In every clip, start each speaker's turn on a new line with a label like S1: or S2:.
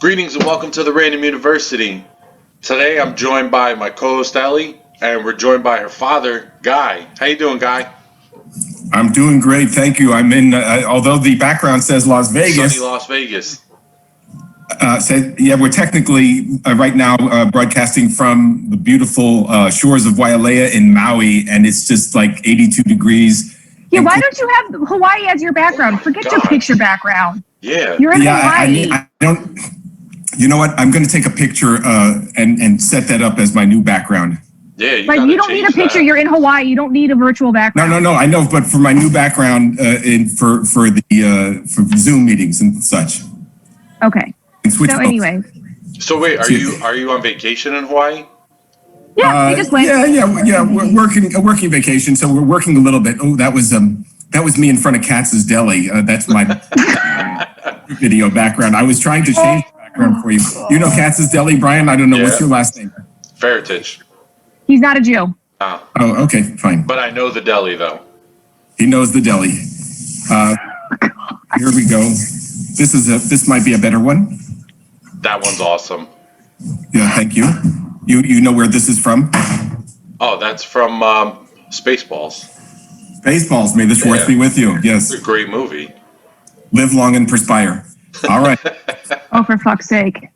S1: Greetings and welcome to the Random University. Today I'm joined by my co-host Elly, and we're joined by her father, Guy. How you doing, Guy?
S2: I'm doing great, thank you. I'm in, although the background says Las Vegas.
S1: Sunny Las Vegas.
S2: We're technically right now broadcasting from the beautiful shores of Wailea in Maui, and it's just like 82 degrees.
S3: Yeah, why don't you have Hawaii as your background? Forget your picture background.
S1: Yeah.
S3: You're in Hawaii.
S2: I don't. You know what? I'm going to take a picture and set that up as my new background.
S1: Yeah,
S3: you don't need a picture. You're in Hawaii. You don't need a virtual background.
S2: No. I know, but for my new background for Zoom meetings and such.
S3: Okay. So anyway.
S1: So wait, are you on vacation in Hawaii?
S3: Yeah, we just went.
S2: Yeah. We're working vacation, so we're working a little bit. Oh, that was me in front of Katz's Deli. That's my video background. I was trying to change the background for you. You know Katz's Deli, Brian? I don't know. What's your last name?
S1: Heritage.
S3: He's not a Jew.
S1: Oh,
S2: okay, fine.
S1: But I know the deli, though.
S2: He knows the deli. Here we go. This might be a better one.
S1: That one's awesome.
S2: Yeah, thank you. You know where this is from?
S1: Oh, that's from Spaceballs.
S2: Spaceballs. May the Schwartz be with you. Yes.
S1: It's a great movie.
S2: Live long and perspire. All right.
S3: Oh, for fuck's sake.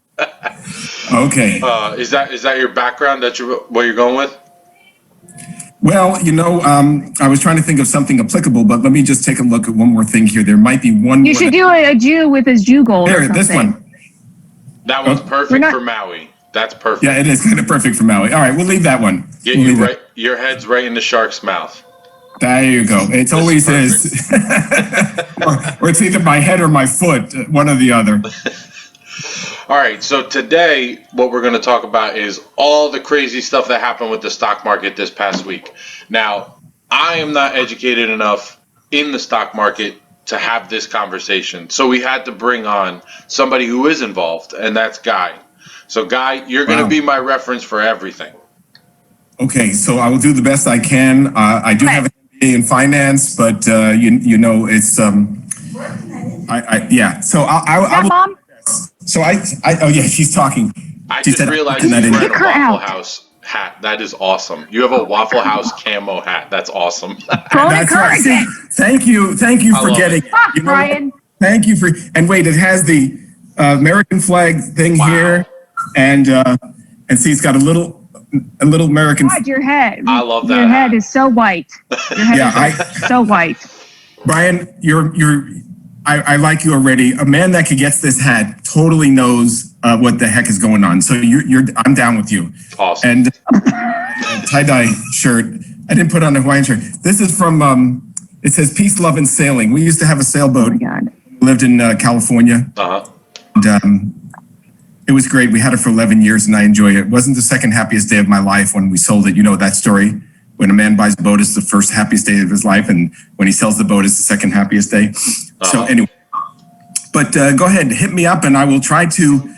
S2: Okay.
S1: Is that your background? What you're going with?
S2: Well, I was trying to think of something applicable, but let me just take a look at one more thing here. There might be one.
S3: You should do a Jew with his Jew gold.
S2: There, this one.
S1: That one's perfect for Maui. That's perfect.
S2: Yeah, it is kind of perfect for Maui. All right, we'll leave that one.
S1: Your head's right in the shark's mouth.
S2: There you go. It always is. or it's either my head or my foot, one or the other.
S1: All right, so today what we're going to talk about is all the crazy stuff that happened with the stock market this past week. Now, I am not educated enough in the stock market to have this conversation, so we had to bring on somebody who is involved, and that's Guy. So, Guy, you're going to be my reference for everything.
S2: Okay, so I will do the best I can. I do have an MBA in finance, but it's yeah. So I will.
S3: Mom?
S2: So oh yeah, she's talking.
S1: I just realized you wearing a Waffle House hat. That is awesome. You have a Waffle House camo hat. That's awesome.
S2: That's right. Thank you for getting it.
S3: Brian.
S2: Thank you and wait, it has the American flag thing here, and see, it's got a little American.
S3: God, your head.
S1: I love that.
S3: Your head is so white. Your head is so white.
S2: Brian, I like you already. A man that gets this hat totally knows what the heck is going on. So I'm down with you.
S1: Awesome.
S2: And tie-dye shirt. I didn't put on a Hawaiian shirt. This is from, it says Peace, Love, and Sailing. We used to have a sailboat.
S3: Oh my God.
S2: We lived in California.
S1: Uh-huh.
S2: And it was great. We had it for 11 years and I enjoyed it. It wasn't the second happiest day of my life when we sold it. You know that story? When a man buys a boat, it's the first happiest day of his life. And when he sells the boat, it's the second happiest day. So anyway, but go ahead, hit me up and I will try to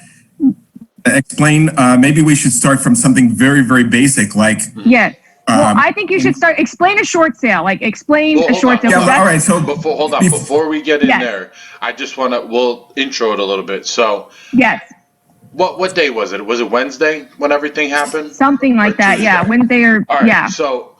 S2: explain. Maybe we should start from something very, very basic like.
S3: Yes. Well, I think you should explain a short sale. Explain a short sale.
S2: Yeah, all right. So
S1: before we get in there, I just we'll intro it a little bit. So.
S3: Yes.
S1: What day was it? Was it Wednesday when everything happened?
S3: Something like that, yeah. Wednesday or
S1: all right,
S3: yeah.
S1: So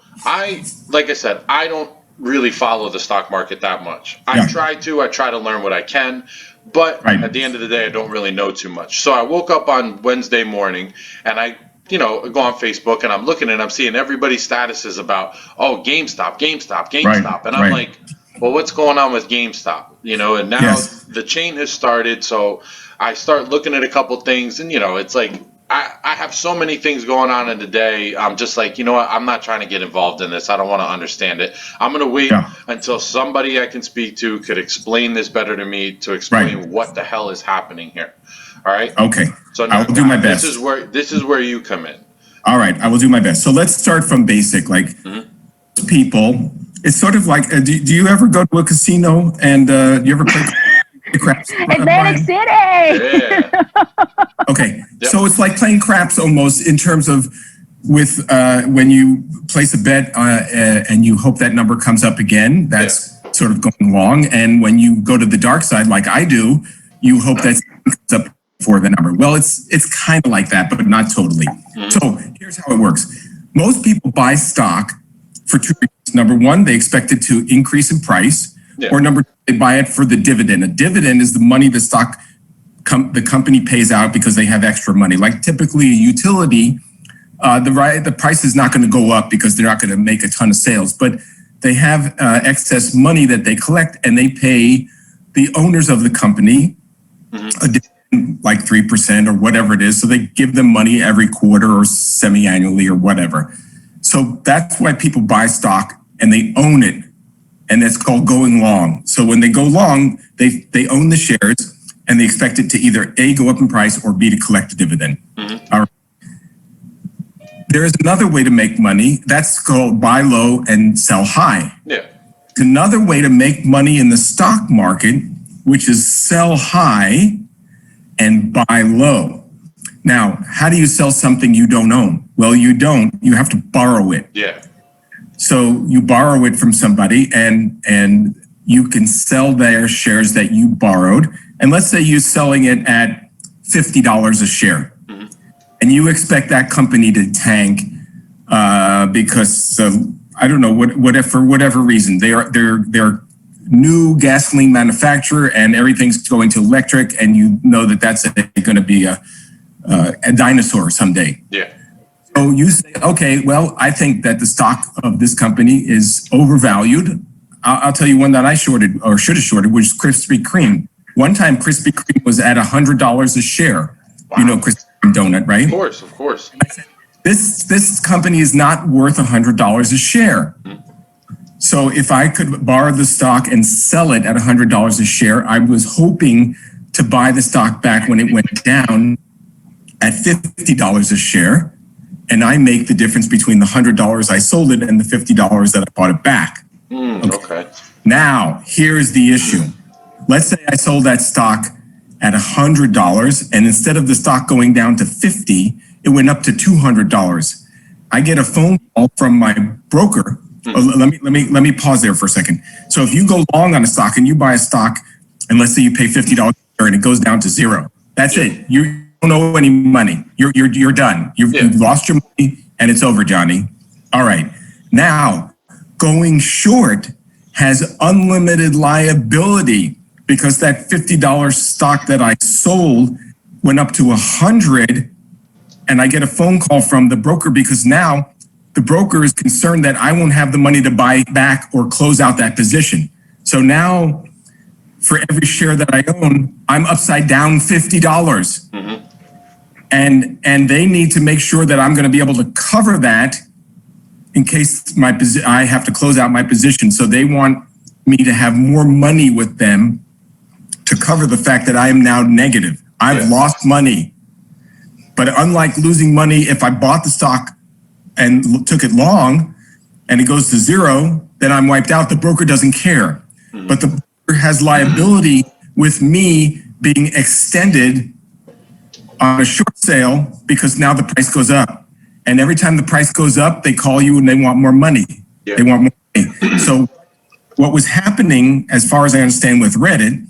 S1: like I said, I don't really follow the stock market that much. I try to learn what I can, but at the end of the day, I don't really know too much. So I woke up on Wednesday morning and I go on Facebook and I'm looking and I'm seeing everybody's statuses about, GameStop. And I'm like, well, what's going on with GameStop? And now the chain has started. So I start looking at a couple things and, it's like, I have so many things going on in the day. I'm just like, you know what? I'm not trying to get involved in this. I don't want to understand it. I'm going to wait until somebody I can speak to could explain this better to me to explain what the hell is happening here. All right.
S2: Okay.
S1: So
S2: I will do my best.
S1: This is where you come in.
S2: All right. I will do my best. So let's start from basic. Like people, it's sort of like, do you ever go to a casino and you ever play craps?
S3: Atlantic City.
S1: Yeah.
S2: Okay. Yep. So it's like playing craps almost in terms of when you place a bet and you hope that number comes up again, that's sort of going long. And when you go to the dark side, like I do, you hope that comes up for the number. Well, it's kind of like that, but not totally. So here's how it works. Most people buy stock for two reasons. Number one, they expect it to increase in price, or number two, they buy it for the dividend. A dividend is the money the the company pays out because they have extra money. Like typically a utility, the price is not going to go up because they're not going to make a ton of sales, but they have excess money that they collect, and they pay the owners of the company a dividend, like 3% or whatever it is. So they give them money every quarter or semi-annually or whatever. So that's why people buy stock and they own it. And that's called going long. So when they go long, they own the shares and they expect it to either A, go up in price, or B, to collect a dividend. All right. There is another way to make money. That's called buy low and sell high. Another way to make money in the stock market, which is sell high and buy low. Now, how do you sell something you don't own? Well, you don't. You have to borrow it. So you borrow it from somebody, and you can sell their shares that you borrowed. And let's say you're selling it at $50 a share, and you expect that company to tank because I don't know for whatever reason they're new gasoline manufacturer and everything's going to electric, and you know that's going to be a dinosaur someday. So you say, okay, well, I think that the stock of this company is overvalued. I'll tell you one that I shorted, or should have shorted, which is Krispy Kreme. One time, Krispy Kreme was at $100 a share. You know Krispy Kreme donut, right?
S1: Of course.
S2: This company is not worth $100 a share. So if I could borrow the stock and sell it at $100 a share, I was hoping to buy the stock back when it went down at $50 a share. And I make the difference between the $100 I sold it and the $50 that I bought it back.
S1: Okay.
S2: Now, here's the issue. Let's say I sold that stock at $100, and instead of the stock going down to $50, it went up to $200. I get a phone call from my broker. Let me pause there for a second. So if you go long on a stock and you buy a stock, and let's say you pay $50 and it goes down to zero, that's it. You don't owe any money. You're done. You've lost your money and it's over, Johnny. All right. Now, going short has unlimited liability because that $50 stock that I sold went up to $100, and I get a phone call from the broker because now the broker is concerned that I won't have the money to buy back or close out that position. So now for every share that I own, I'm upside down $50. And they need to make sure that I'm going to be able to cover that in case I have to close out my position. So they want me to have more money with them to cover the fact that I am now negative. I've lost money. But unlike losing money, if I bought the stock and took it long and it goes to zero, then I'm wiped out. The broker doesn't care. But the broker has liability with me being extended on a short sale because now the price goes up. And every time the price goes up, they call you and they want more money. They want more money. So what was happening, as far as I understand with Reddit,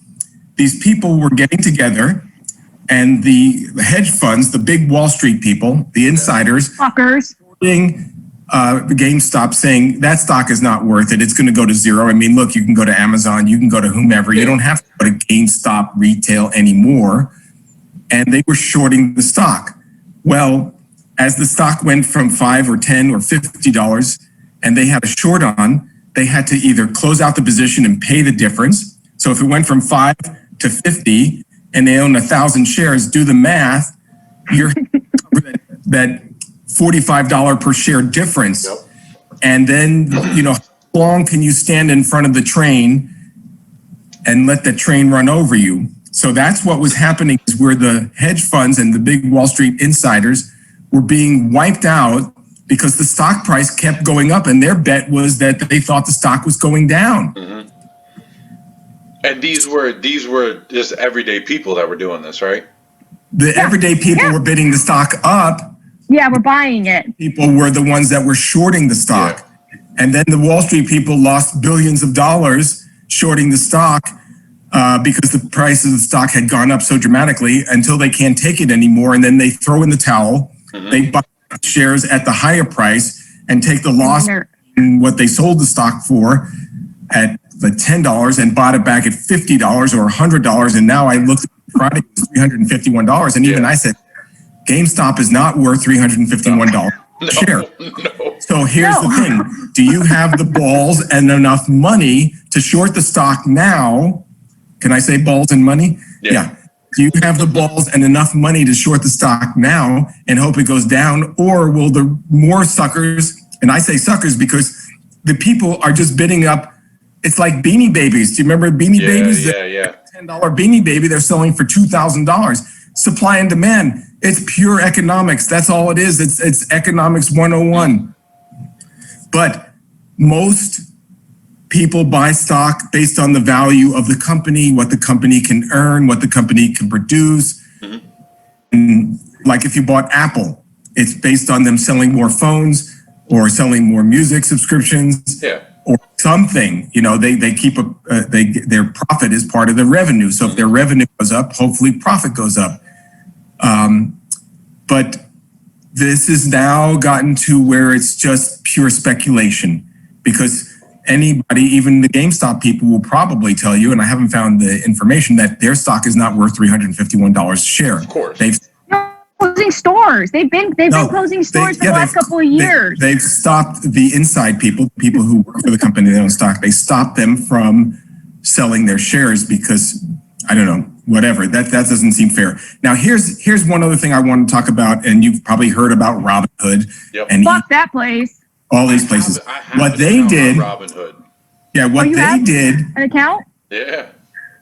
S2: these people were getting together, and the hedge funds, the big Wall Street people, the insiders,
S3: fuckers,
S2: GameStop, saying that stock is not worth it. It's going to go to zero. I mean, look, you can go to Amazon, you can go to whomever. You don't have to go to GameStop retail anymore. And they were shorting the stock. Well, as the stock went from $5 or $10 or $50 and they had a short on, they had to either close out the position and pay the difference. So if it went from 5 to 50 and they own 1,000 shares, do the math, you're that $45 per share difference. And then, how long can you stand in front of the train and let the train run over you? So that's what was happening, is where the hedge funds and the big Wall Street insiders were being wiped out because the stock price kept going up, and their bet was that they thought the stock was going down.
S1: And these were just everyday people that were doing this, right?
S2: The everyday people were bidding the stock up.
S3: Yeah, we're buying it.
S2: People were the ones that were shorting the stock. And then the Wall Street people lost billions of dollars shorting the stock because the price of the stock had gone up so dramatically until they can't take it anymore. And then they throw in the towel. They buy shares at the higher price and take the loss in what they sold the stock for at the $10 and bought it back at $50 or $100. And now I looked at Friday, it was $351. And even I said, GameStop is not worth $351 a share.
S1: No.
S2: So here's the thing. Do you have the balls and enough money to short the stock now? Can I say balls and money? Yeah. Do you have the balls and enough money to short the stock now and hope it goes down? Or will the more suckers, and I say suckers because the people are just bidding up. It's like Beanie Babies. Do you remember Beanie Babies?
S1: Yeah.
S2: $10 Beanie Baby, they're selling for $2,000. Supply and demand. It's pure economics. That's all it is. It's economics 101. But most people buy stock based on the value of the company, what the company can earn, what the company can produce. And like if you bought Apple, it's based on them selling more phones or selling more music subscriptions or something. You know, they keep their profit is part of the revenue. So if their revenue goes up, hopefully profit goes up. But this has now gotten to where it's just pure speculation because anybody, even the GameStop people will probably tell you, and I haven't found the information, that their stock is not worth $351 a share.
S1: Of course.
S2: They've
S3: closing stores. They've been closing stores for the last couple of years.
S2: They've stopped the inside people who work for the company they own stock. They stopped them from selling their shares because, I don't know, whatever. That doesn't seem fair. Now, here's one other thing I want to talk about, and you've probably heard about Robinhood. And
S3: fuck that place.
S2: All these places. What they did.
S1: Robinhood.
S2: Yeah, what they did.
S3: An account?
S1: Yeah.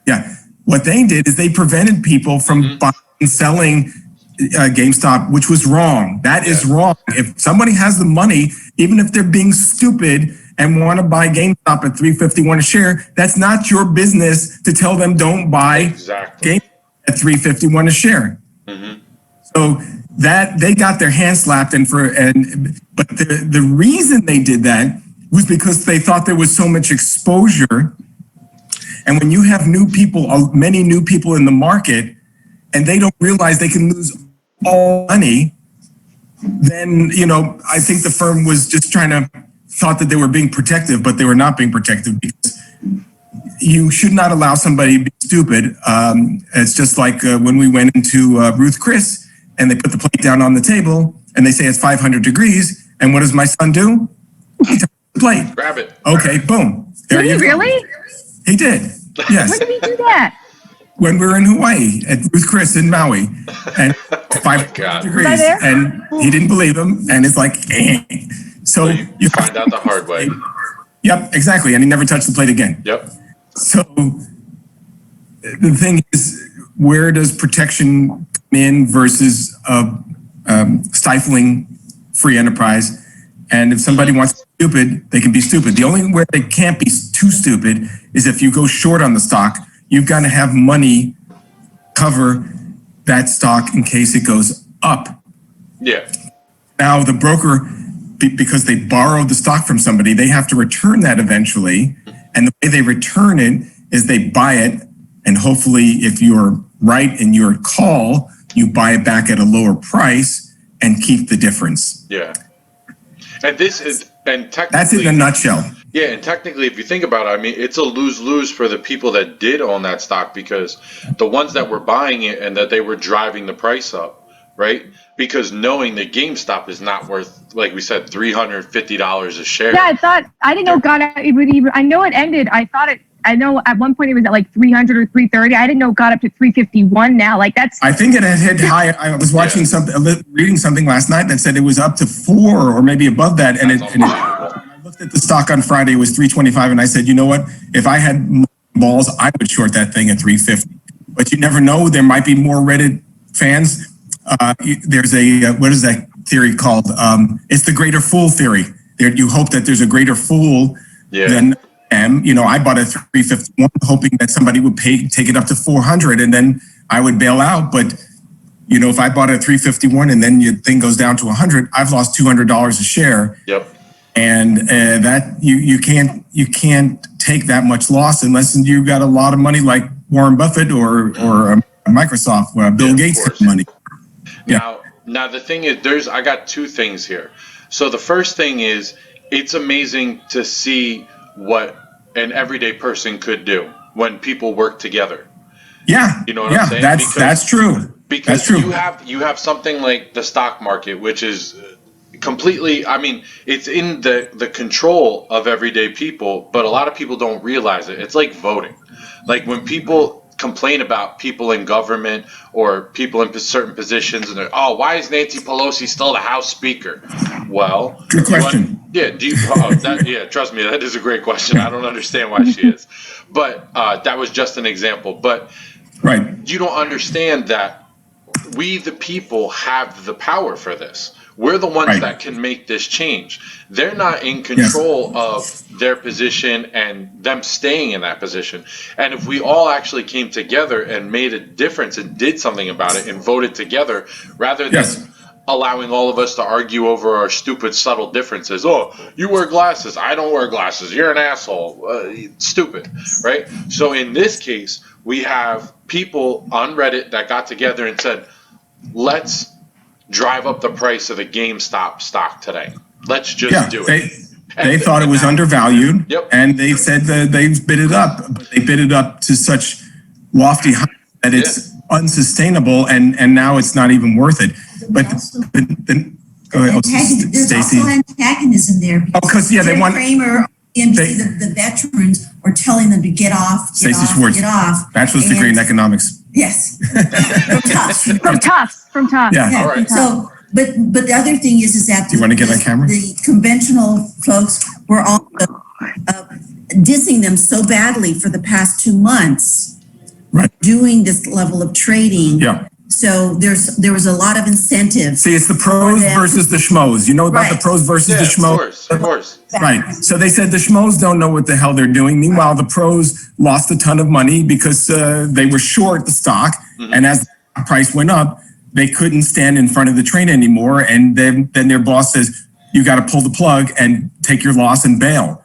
S2: Yeah. What they did is they prevented people from buying and selling GameStop, which was wrong. That is wrong. If somebody has the money, even if they're being stupid and want to buy GameStop at $351 a share, that's not your business to tell them don't buy GameStop at $351 a share. So that they got their hands slapped, but the reason they did that was because they thought there was so much exposure. And when you have new people, many new people in the market, and they don't realize they can lose all money, then, you know, I think the firm was just thought that they were being protective, but they were not being protective because you should not allow somebody to be stupid. It's just like when we went into Ruth Chris and they put the plate down on the table and they say it's 500 degrees. And what does my son do? He touches the plate.
S1: Grab it.
S2: Okay, boom. There
S3: Did
S2: you
S3: he
S2: go.
S3: really?
S2: He did. Yes.
S3: When did he do that?
S2: When we were in Hawaii at Ruth Chris in Maui, and 500 degrees, and he didn't believe him, and it's like, So
S1: you find out the hard way.
S2: Yep, exactly, and he never touched the plate again.
S1: Yep.
S2: So the thing is, where does protection come in versus stifling free enterprise? And if somebody wants to be stupid, they can be stupid. The only where they can't be too stupid is if you go short on the stock. You've got to have money cover that stock in case it goes up.
S1: Yeah.
S2: Now the broker, because they borrowed the stock from somebody, they have to return that eventually. And the way they return it is they buy it, and hopefully if you're right in your call, you buy it back at a lower price and keep the difference.
S1: Yeah. And technically,
S2: that's in a nutshell.
S1: Yeah, and technically, if you think about it, I mean, it's a lose-lose for the people that did own that stock, because the ones that were buying it and that they were driving the price up, right? Because knowing that GameStop is not worth, like we said, $350 a share.
S3: Yeah, I didn't know it would even. I know it ended. I know at one point it was at like 300 or 330. I didn't know it got up to 351 now. Like that's.
S2: I think it had hit high. I was watching reading something last night that said it was up to 4 or maybe above that, and I looked at the stock on Friday. It was 325, and I said, you know what? If I had balls, I would short that thing at 350. But you never know. There might be more Reddit fans. There's what is that theory called? It's the greater fool theory. You hope that there's a greater fool than. And, you know, I bought a 351 hoping that somebody would take it up to 400 and then I would bail out. But, you know, if I bought a 351 and then your thing goes down to 100, I've lost $200 a share.
S1: Yep.
S2: And that you can't take that much loss unless you got a lot of money like Warren Buffett or Microsoft, where Bill Gates has money.
S1: Yeah. Now the thing is, I got two things here. So the first thing is, it's amazing to see what an everyday person could do when people work together.
S2: Yeah,
S1: you know what I'm saying?
S2: That's true.
S1: Because
S2: that's true.
S1: you have something like the stock market, which is completely, I mean, it's in the control of everyday people, but a lot of people don't realize it. It's like voting. Like when people complain about people in government or people in certain positions, and they're, oh, why is Nancy Pelosi still the House Speaker? Well,
S2: good question.
S1: Trust me, that is a great question. I don't understand why she is, but that was just an example. But you don't understand that we, the people, have the power for this. We're the ones that can make this change. They're not in control of their position and them staying in that position. And if we all actually came together and made a difference and did something about it and voted together, rather than allowing all of us to argue over our stupid, subtle differences. Oh, you wear glasses. I don't wear glasses. You're an asshole. Stupid, right? So in this case, we have people on Reddit that got together and said, let's drive up the price of the GameStop stock today. Let's just do it.
S2: They thought it was undervalued, and they said that they bid it up. But they bid it up to such lofty heights that it's unsustainable, and now it's not even worth it. But go ahead,
S4: there's
S2: Stacey.
S4: also antagonism there.
S2: Oh, because they want
S4: Kramer, the veterans are telling them to get off,
S2: Stacey Schwartz.
S4: Get off.
S2: Bachelor's degree in economics.
S4: Yes,
S3: from Tufts.
S2: Yeah.
S1: All right.
S4: So, but the other thing is that
S2: you want to get on camera?
S4: The conventional folks were all dissing them so badly for the past 2 months, doing this level of trading.
S2: Yeah.
S4: So there was a lot of incentive.
S2: See, it's the pros versus the schmoes. You know about the pros versus the schmoes?
S1: Of course.
S2: Right. So they said the schmoes don't know what the hell they're doing. Meanwhile, the pros lost a ton of money because they were short the stock. And as the price went up, they couldn't stand in front of the train anymore. And then their boss says, you got to pull the plug and take your loss and bail.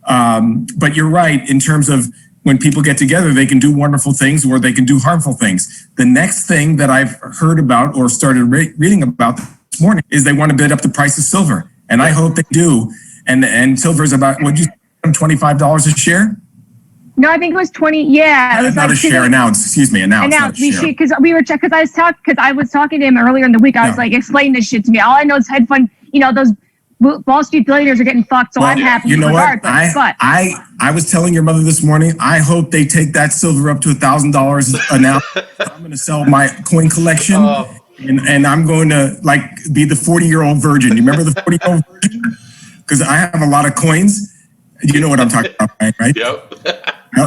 S2: But you're right, in terms of when people get together, they can do wonderful things or they can do harmful things. The next thing that I've heard about or started reading about this morning is they want to bid up the price of silver. And I hope they do. And silver is about, what'd you say, $25 a share?
S3: No, I think it was 20. Yeah, it was
S2: not
S3: like
S2: a share, an ounce. Excuse me, an ounce.
S3: Because I was talking to him earlier in the week. I was like, explain this shit to me. All I know is hedge fund. You know, those Wall Street billionaires are getting fucked. So I'm happy.
S2: You know what? I was telling your mother this morning. I hope they take that silver up to $1,000 an ounce. I'm going to sell my coin collection, and I'm going to be the 40-year-old virgin. You remember the 40-year-old virgin? Because I have a lot of coins. You know what I'm talking about, right?
S1: Yep.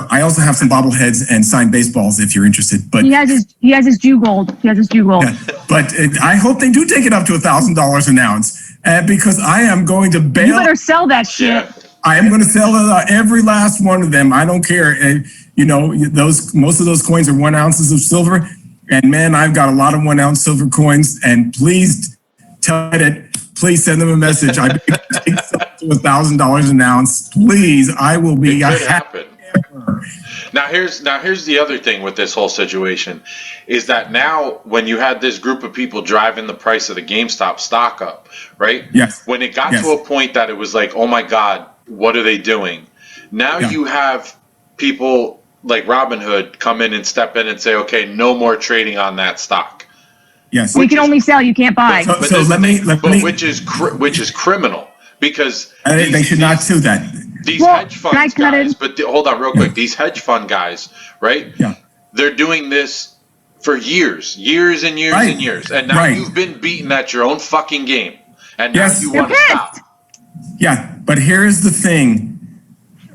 S2: I also have some bobbleheads and signed baseballs if you're interested. But
S3: he has his Jew gold. He has his Jew gold.
S2: Yeah, but I hope they do take it up to $1,000 an ounce, because I am going to bail.
S3: You better sell that shit.
S1: Yeah.
S2: I am going to sell every last one of them. I don't care. You know, most of those coins are 1 ounces of silver, and man, I've got a lot of 1 ounce silver coins. And please tell it. Please send them a message. I take to $1,000 an ounce. Please, I will be.
S1: It could happen. Now here's the other thing with this whole situation is that now when you had this group of people driving the price of the GameStop stock up, right?
S2: Yes.
S1: When it got to a point that it was like, oh my God, what are they doing? Now you have people like Robinhood come in and step in and say, okay, no more trading on that stock.
S2: Yes.
S3: We can only sell, you can't buy.
S1: Which is criminal because
S2: they should not do that.
S1: These hedge fund guys, hold on real quick. These hedge fund guys, right? Yeah. They're doing this for years and years and years. And now you've been beaten at your own fucking game. And now you want to stop.
S2: Yeah, but here's the thing.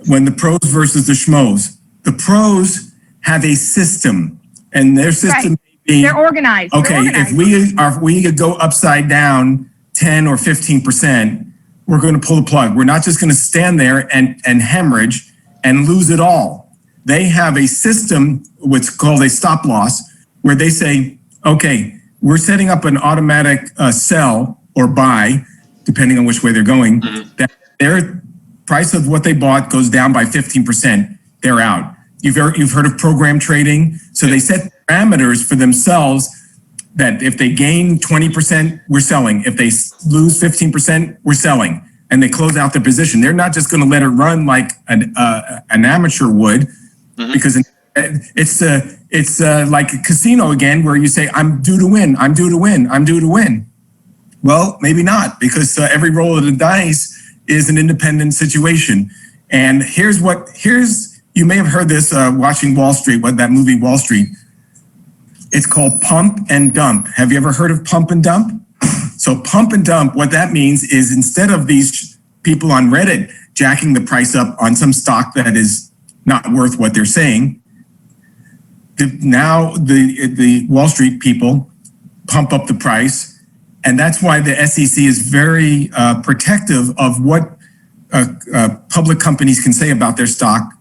S2: When the pros versus the schmoes, the pros have a system, and their system
S3: they're organized.
S2: Okay, if we could go upside down 10 or 15%, we're going to pull the plug. We're not just going to stand there and hemorrhage and lose it all. They have a system, what's called a stop loss, where they say, okay, we're setting up an automatic sell or buy, depending on which way they're going, that their price of what they bought goes down by 15%, they're out. You've heard of program trading. So they set parameters for themselves that if they gain 20%, we're selling. If they lose 15%, we're selling. And they close out their position. They're not just going to let it run like an amateur would, because it's like a casino again, where you say, I'm due to win, I'm due to win, I'm due to win. Well, maybe not, because every roll of the dice is an independent situation. And here's, you may have heard this watching Wall Street, that movie Wall Street. It's called pump and dump. Have you ever heard of pump and dump? So pump and dump, what that means is instead of these people on Reddit jacking the price up on some stock that is not worth what they're saying, now the Wall Street people pump up the price. And that's why the SEC is very protective of what public companies can say about their stock,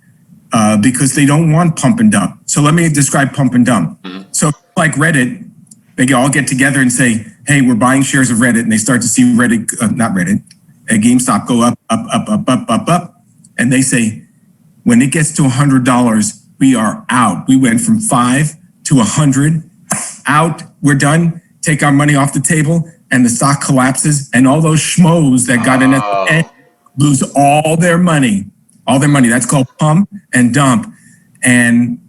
S2: because they don't want pump and dump. So let me describe pump and dump. So like Reddit, they all get together and say, hey, we're buying shares of Reddit. And they start to see GameStop go up. And they say, when it gets to $100, we are out. We went from 5 to 100, out, we're done, take our money off the table, and the stock collapses. And all those schmoes that got in at the end lose all their money. All their money. That's called pump and dump. And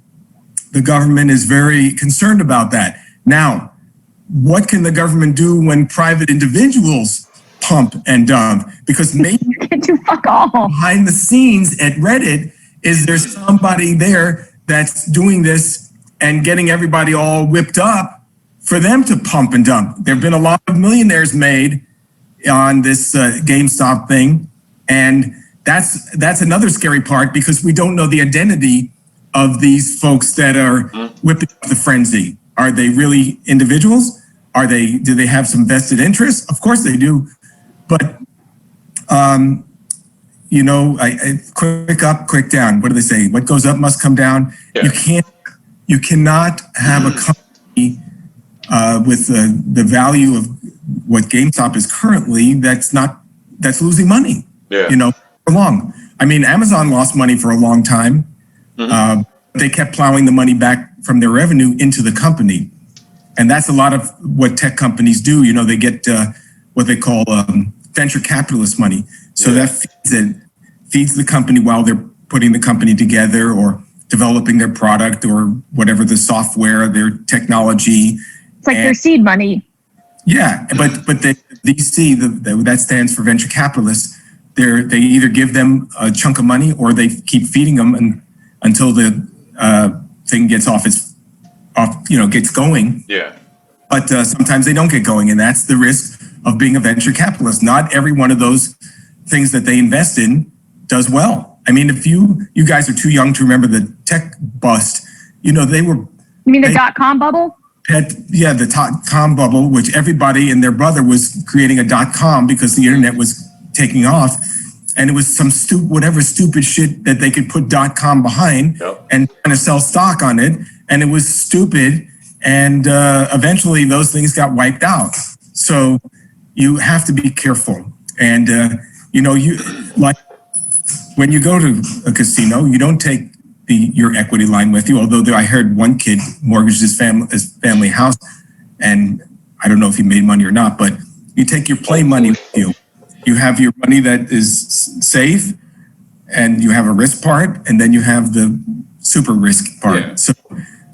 S2: the government is very concerned about that. Now, what can the government do when private individuals pump and dump? Because maybe
S3: You can do fuck all.
S2: behind the scenes at Reddit, is there somebody there that's doing this and getting everybody all whipped up for them to pump and dump? There have been a lot of millionaires made on this GameStop thing. And that's another scary part, because we don't know the identity of these folks that are whipping up the frenzy. Are they really individuals? Do they have some vested interests? Of course they do. But, you know, quick up, quick down. What do they say? What goes up must come down. Yeah. You cannot have a company with the value of what GameStop is currently that's losing money.
S1: Yeah.
S2: You know, for long. I mean, Amazon lost money for a long time. They kept plowing the money back from their revenue into the company. And that's a lot of what tech companies do. You know, they get what they call venture capitalist money. So that feeds the company while they're putting the company together or developing their product or whatever, the software, their technology.
S3: It's like their seed money.
S2: Yeah, but the VC, that stands for venture capitalists. They either give them a chunk of money or they keep feeding them until the thing gets gets going.
S1: Yeah.
S2: But sometimes they don't get going, and that's the risk of being a venture capitalist. Not every one of those things that they invest in does well. I mean, if you guys are too young to remember the tech bust, you know, You mean the
S3: .com bubble?
S2: The .com bubble, which everybody and their brother was creating a .com because the internet was taking off. And it was some stupid shit that they could put .com behind and kind of sell stock on it. And it was stupid. And eventually those things got wiped out. So you have to be careful. And, when you go to a casino, you don't take your equity line with you. Although I heard one kid mortgaged his family house, and I don't know if he made money or not, but you take your play money with you. You have your money that is safe, and you have a risk part, and then you have the super risk part. Yeah. So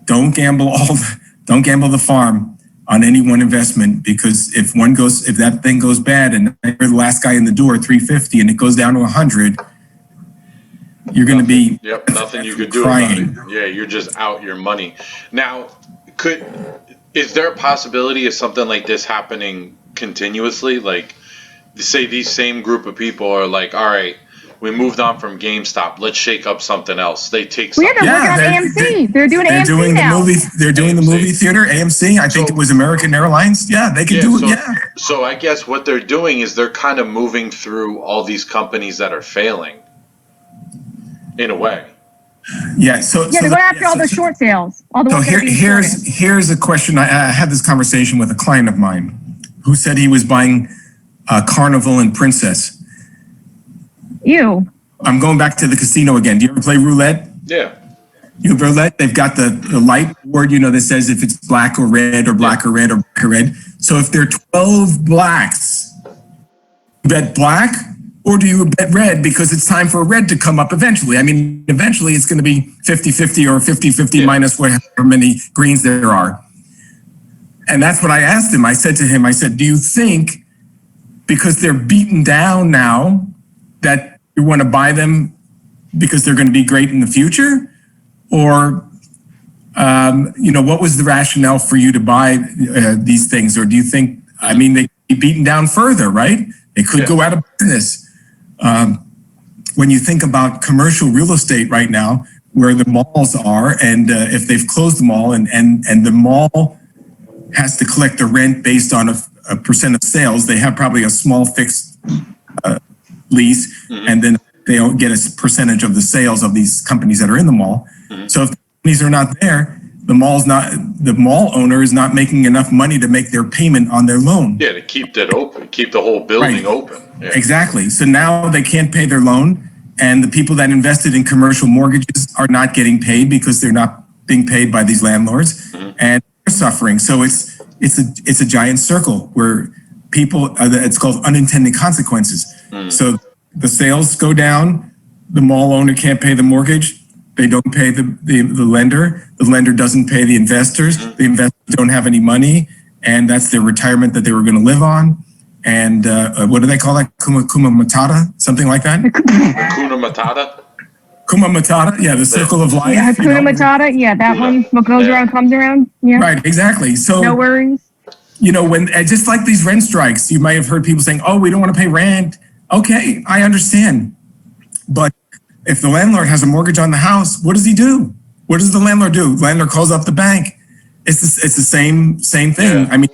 S2: don't gamble the farm on any one investment, because if that thing goes bad and you're the last guy in the door, 350, and it goes down to 100, you're going to be
S1: nothing you could do about it. Yeah, you're just out your money. Now, is there a possibility of something like this happening continuously? Like, say these same group of people are like, all right, we moved on from GameStop, let's shake up something else. They take something.
S3: They're working on AMC. They're doing AMC now.
S2: They're doing the movie theater, AMC. I think it was American Airlines. Yeah, they can do it. Yeah.
S1: So I guess what they're doing is they're kind of moving through all these companies that are failing, in a way.
S2: Yeah. So
S3: they're going after all the short sales.
S2: Here's a question. I had this conversation with a client of mine who said he was buying Carnival and Princess.
S3: Ew.
S2: I'm going back to the casino again. Do you ever play roulette?
S1: Yeah.
S2: You roulette, they've got the light board, you know, that says if it's black or red or black or red or black or red. So if there are 12 blacks, you bet black or do you bet red because it's time for a red to come up eventually? I mean, eventually it's going to be 50-50 or 50-50 minus whatever many greens there are. And that's what I asked him. I said to him, I said, do you think because they're beaten down now that you want to buy them because they're going to be great in the future? Or, you know, what was the rationale for you to buy these things? Or do you think, I mean, they could be beaten down further, right? They could go out of business. When you think about commercial real estate right now, where the malls are, and if they've closed the mall and the mall has to collect the rent based on a percent of sales, they have probably a small fixed lease, and then they don't get a percentage of the sales of these companies that are in the mall. So if the companies are not there, the mall owner is not making enough money to make their payment on their loan.
S1: Yeah, to keep that open, keep the whole building open. Yeah.
S2: Exactly. So now they can't pay their loan, and the people that invested in commercial mortgages are not getting paid because they're not being paid by these landlords, and they're suffering. So it's a giant circle where people, it's called unintended consequences. So the sales go down, the mall owner can't pay the mortgage, they don't pay the lender doesn't pay the investors don't have any money, and that's their retirement that they were going to live on. And what do they call that? Kuma Matata? Something like that?
S1: Hakuna Matata?
S2: Kuma Matata, yeah, the circle of life.
S3: Yeah, Hakuna Matata, yeah, that one. What goes around comes around. Yeah.
S2: Right, exactly. So
S3: no worries.
S2: You know, when just like these rent strikes, you might have heard people saying, oh, we don't want to pay rent. Okay, I understand. But if the landlord has a mortgage on the house, what does he do? What does the landlord do? The landlord calls up the bank. It's the same thing. Yeah. I mean,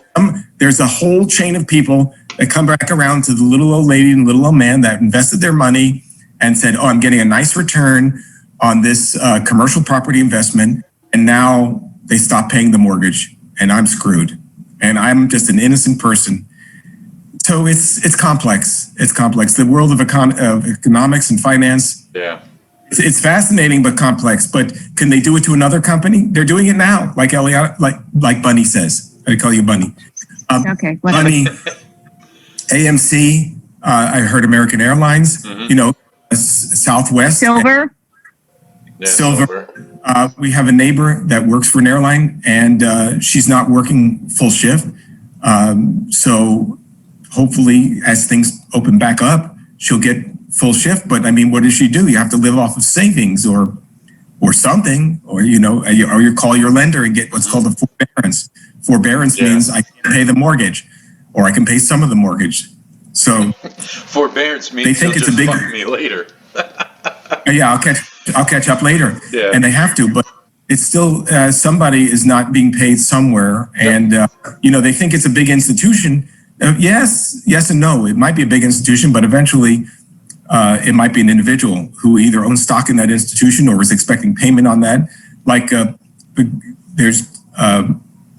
S2: there's a whole chain of people that come back around to the little old lady and little old man that invested their money and said, oh, I'm getting a nice return on this commercial property investment. And now they stop paying the mortgage and I'm screwed. And I'm just an innocent person. So it's complex. It's complex. The world of economics and finance.
S1: Yeah.
S2: It's fascinating but complex. But can they do it to another company? They're doing it now, like Elly, like Bunny says. I call you Bunny.
S3: Okay. Whatever.
S2: Bunny, AMC. I heard American Airlines. You know, Southwest.
S3: Silver.
S1: Yeah,
S2: Silver. We have a neighbor that works for an airline, and she's not working full shift. So hopefully, as things open back up, she'll get full shift. But I mean, what does she do? You have to live off of savings or something, or you know, or you call your lender and get what's called a forbearance. Forbearance means I can pay the mortgage, or I can pay some of the mortgage. So
S1: forbearance means
S2: they think it's a big
S1: fuck me later.
S2: Yeah, I'll catch up later. Yeah. And they have to, but it's still somebody is not being paid somewhere, and you know, they think it's a big institution. Yes and no. It might be a big institution, but eventually it might be an individual who either owns stock in that institution or is expecting payment on that. Like there's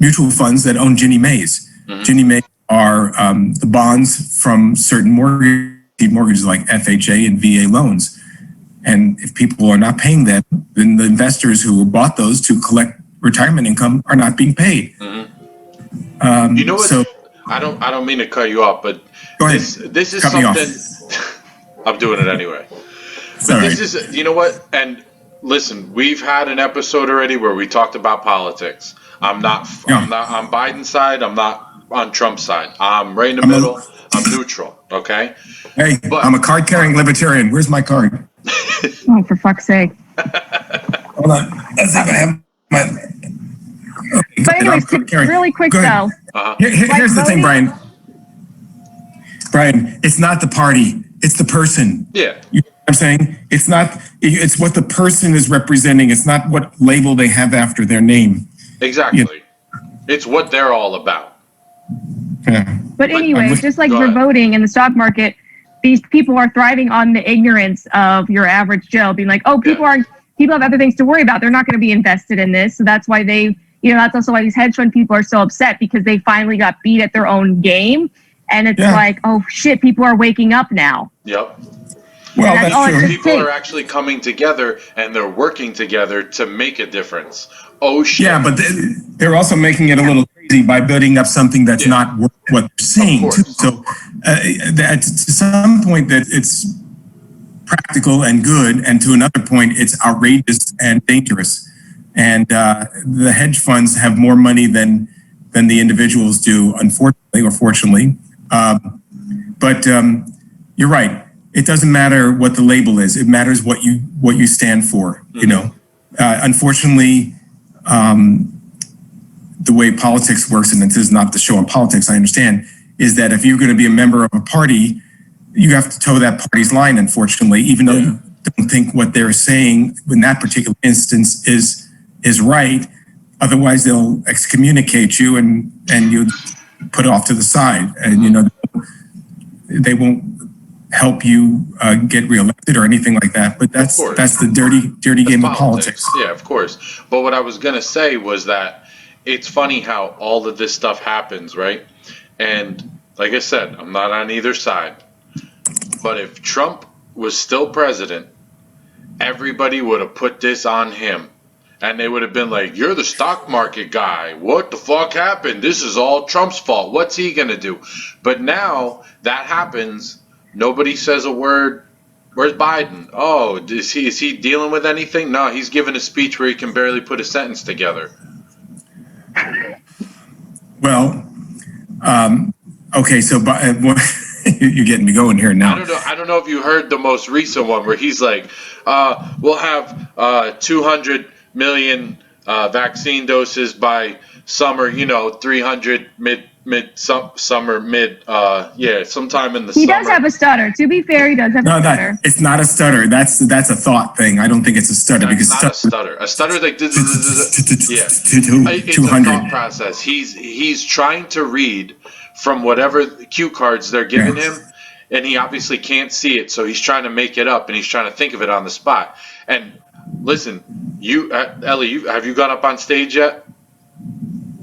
S2: mutual funds that own Ginnie Mae's. Ginnie Mae are the bonds from certain mortgages like FHA and VA loans. And if people are not paying them, then the investors who bought those to collect retirement income are not being paid.
S1: You know what? So, I don't mean to cut you off, but this is
S2: cut
S1: something. I'm doing it anyway. But this is, you know what? And listen, we've had an episode already where we talked about politics. I'm not on Biden's side. I'm not on Trump's side. I'm right in the middle. I'm neutral. Okay.
S2: Hey, but I'm a card-carrying libertarian. Where's my card?
S3: Oh, for fuck's sake.
S2: Hold on. Let's see if I have my... Okay,
S3: but anyways, really quick though.
S2: Here's the thing, Brian. Brian, it's not the party. It's the person.
S1: Yeah.
S2: You know what I'm saying? It's not, it's what the person is representing. It's not what label they have after their name.
S1: Exactly. You know? It's what they're all about.
S3: Yeah. But anyways, just like for voting in the stock market, these people are thriving on the ignorance of your average Joe, being like, oh, people have other things to worry about. They're not going to be invested in this. So that's why that's also why these hedge fund people are so upset, because they finally got beat at their own game. And it's like, oh shit, people are waking up now.
S1: Yep.
S2: Well, that's true.
S1: People are actually coming together and they're working together to make a difference. Oh shit!
S2: Yeah, but they're also making it a little crazy by building up something that's not worth what they're saying. Too. So, to some point, that it's practical and good, and to another point, it's outrageous and dangerous. And the hedge funds have more money than the individuals do, unfortunately or fortunately. But you're right. It doesn't matter what the label is. It matters what you stand for. You know, unfortunately, the way politics works, and this is not the show on politics, I understand, is that if you're going to be a member of a party, you have to toe that party's line, unfortunately, even though you don't think what they're saying in that particular instance is right. Otherwise, they'll excommunicate you and you put off to the side, and you know they won't help you get reelected or anything like that. But that's the dirty game of politics.
S1: Yeah, of course. But what I was gonna say was that it's funny how all of this stuff happens, right? And like I said, I'm not on either side. But if Trump was still president, everybody would have put this on him. And they would have been like, you're the stock market guy. What the fuck happened? This is all Trump's fault. What's he going to do? But now that happens, nobody says a word. Where's Biden? Oh, is he dealing with anything? No, he's giving a speech where he can barely put a sentence together.
S2: Well, okay, so you're getting me going here now.
S1: I don't know if you heard the most recent one where he's like, we'll have 200 million vaccine doses by summer, 300 sometime in the summer.
S3: He does have a stutter. To be fair, he does have a stutter.
S2: It's not a stutter. That's a thought thing. I don't think it's a stutter.
S1: It's not a stutter. A stutter is like it's a thought process. He's trying to read from whatever cue cards they're giving him, and he obviously can't see it, so he's trying to make it up, and he's trying to think of it on the spot. And listen, Elly, have you got up on stage yet?